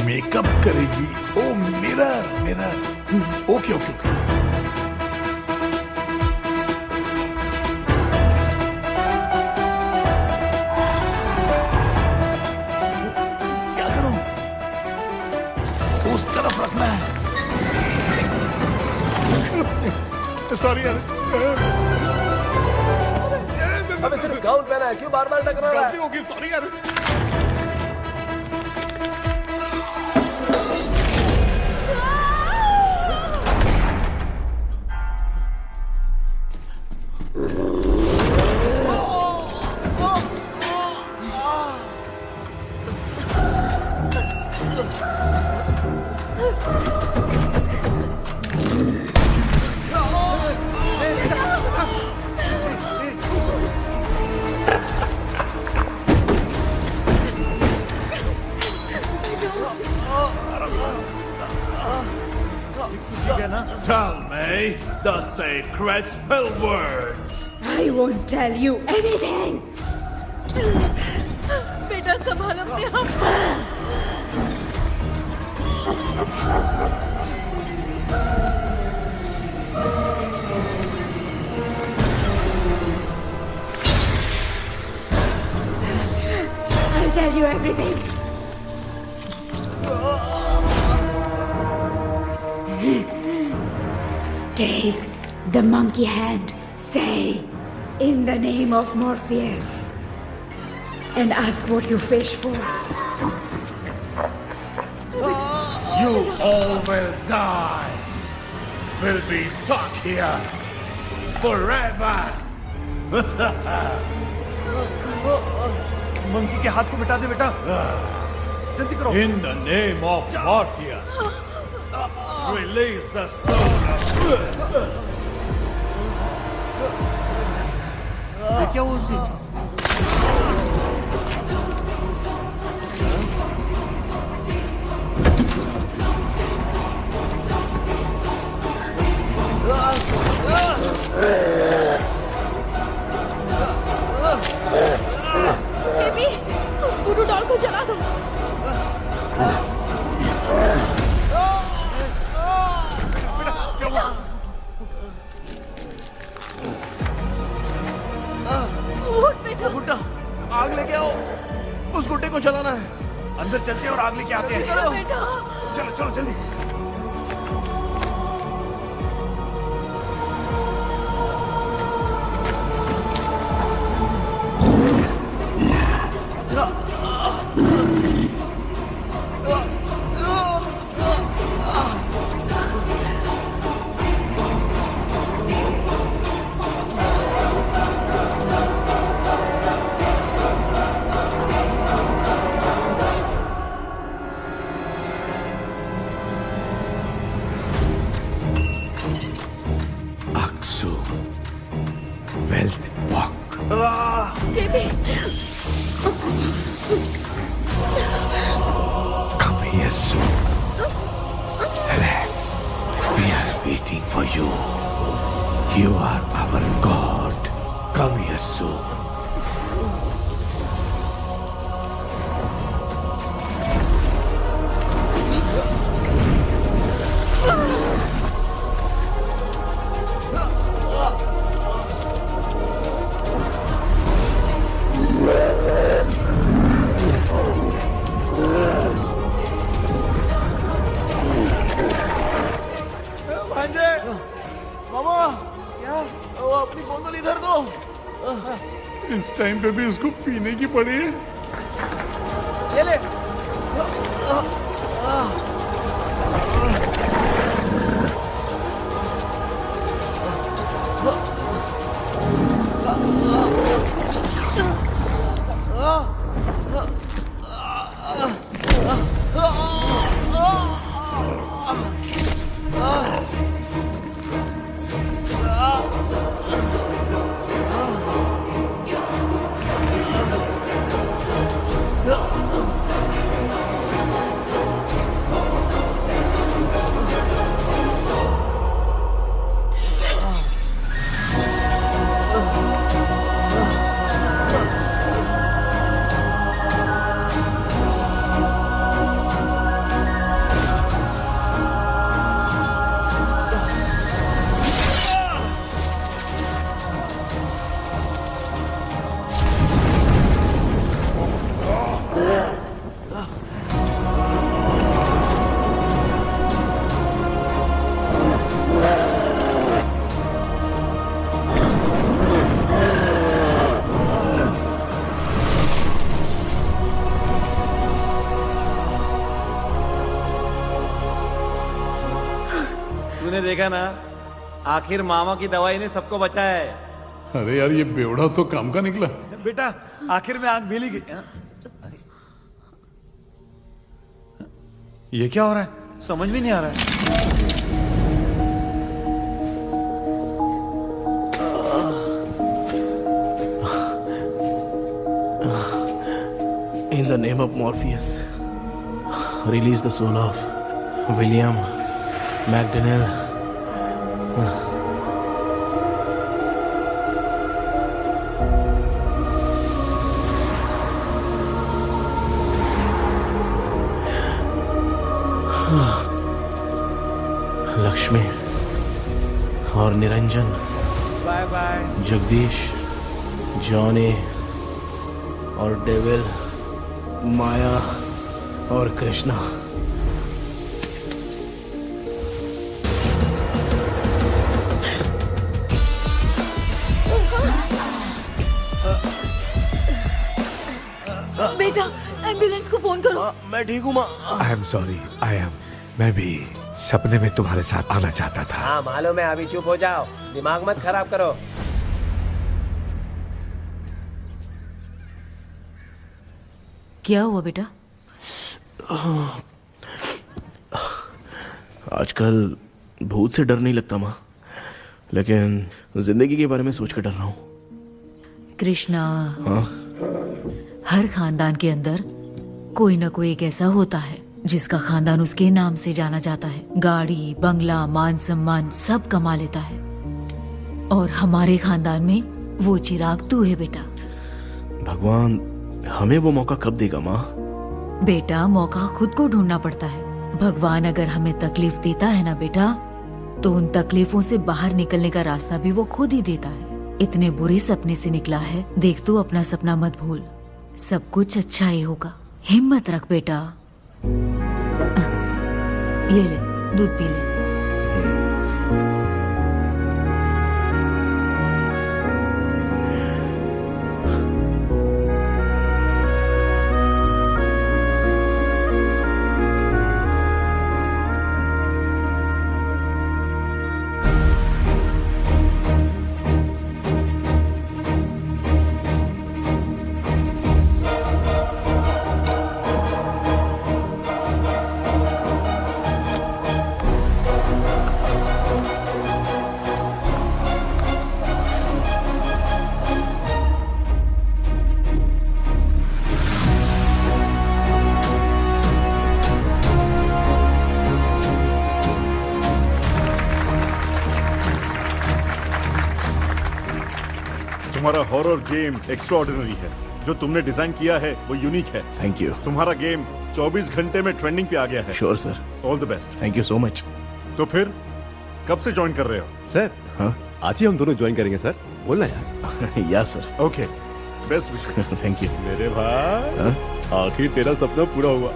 मेकअप करेगी. ओ मिरर. ओके. क्या करूं? उस तरफ रखना है. सॉरी यार. अबे सिर्फ गाउन पहना है, क्यों बार-बार टकरा रहा है? गलती होगी. सॉरी यार. Tell me the sacred spell words. I won't tell you anything. बेटा संभाल अपने आप. I'll tell you everything. Take the monkey hand. Say, in the name of Morpheus, and ask what you fish for. You all will die. Will be stuck here forever. Monkey के हाथ को मिटा दे बेटा. जल्दी करो. In the name of Morpheus, release the soul of... क्या हुआ उसे? बेबी, उस गुरु डॉल को जला दो. गुड्डा, आग लेके आओ. उस गुड्डे को जलाना है. अंदर चलते हैं और आग लेके आते हैं. चलो जल्दी. waiting for you. You are our God. Come here soon. इस टाइम पे भी उसको पीने की पड़ी है। ये ले। तूने देखा ना, आखिर मामा की दवाई ने सबको बचाया है। अरे यार ये बेवड़ा तो काम का निकला। बेटा आखिर में आंख मिली गई। ये क्या हो रहा है, समझ में नहीं आ रहा है। In the name of Morpheus, release the soul of William McDaniel. Lakshmi और Niranjan, bye bye. Jagdish, Johnny और डेविल, माया और कृष्णा। बेटा एम्बुलेंस को फोन करो। मैं ठीक हूँ माँ। I am sorry. I am. मैं भी सपने में तुम्हारे साथ आना चाहता था। हाँ मालूम है, अभी चुप हो जाओ, दिमाग मत खराब करो। क्या हुआ बेटा? आजकल भूत से डर नहीं लगता माँ, लेकिन जिंदगी के बारे में सोच कर डर रहा हूँ। कृष्णा, हाँ? हर खानदान के अंदर कोई ना कोई एक ऐसा होता है जिसका खानदान उसके नाम से जाना जाता है। गाड़ी, बंगला, मान सम्मान सब कमा लेता है, और हमारे खानदान में वो चिराग तू है बेटा। भगवान हमें वो मौका कब देगा माँ? बेटा मौका खुद को ढूंढना पड़ता है। भगवान अगर हमें तकलीफ देता है ना बेटा, तो उन तकलीफों से बाहर निकलने का रास्ता भी वो खुद ही देता है। इतने बुरे सपने से निकला है, देख तू अपना सपना मत भूल, सब कुछ अच्छा ही होगा। हिम्मत रख बेटा। ये ले दूध पी ले। तुम्हारा हॉरर गेम एक्स्ट्राऑर्डिनरी है। जो तुमने डिजाइन किया है वो यूनिक है। Thank you. तुम्हारा गेम 24 घंटे में ट्रेंडिंग पे आ गया है। Sure sir. All the best. Thank you so much. तो फिर कब से ज्वाइन कर रहे हो? सर हाँ आज ही हम दोनों ज्वाइन करेंगे सर, बोलना यार। या sir. Okay, best wishes. Thank you मेरे भाई, आखिर तेरा सपना पूरा हुआ।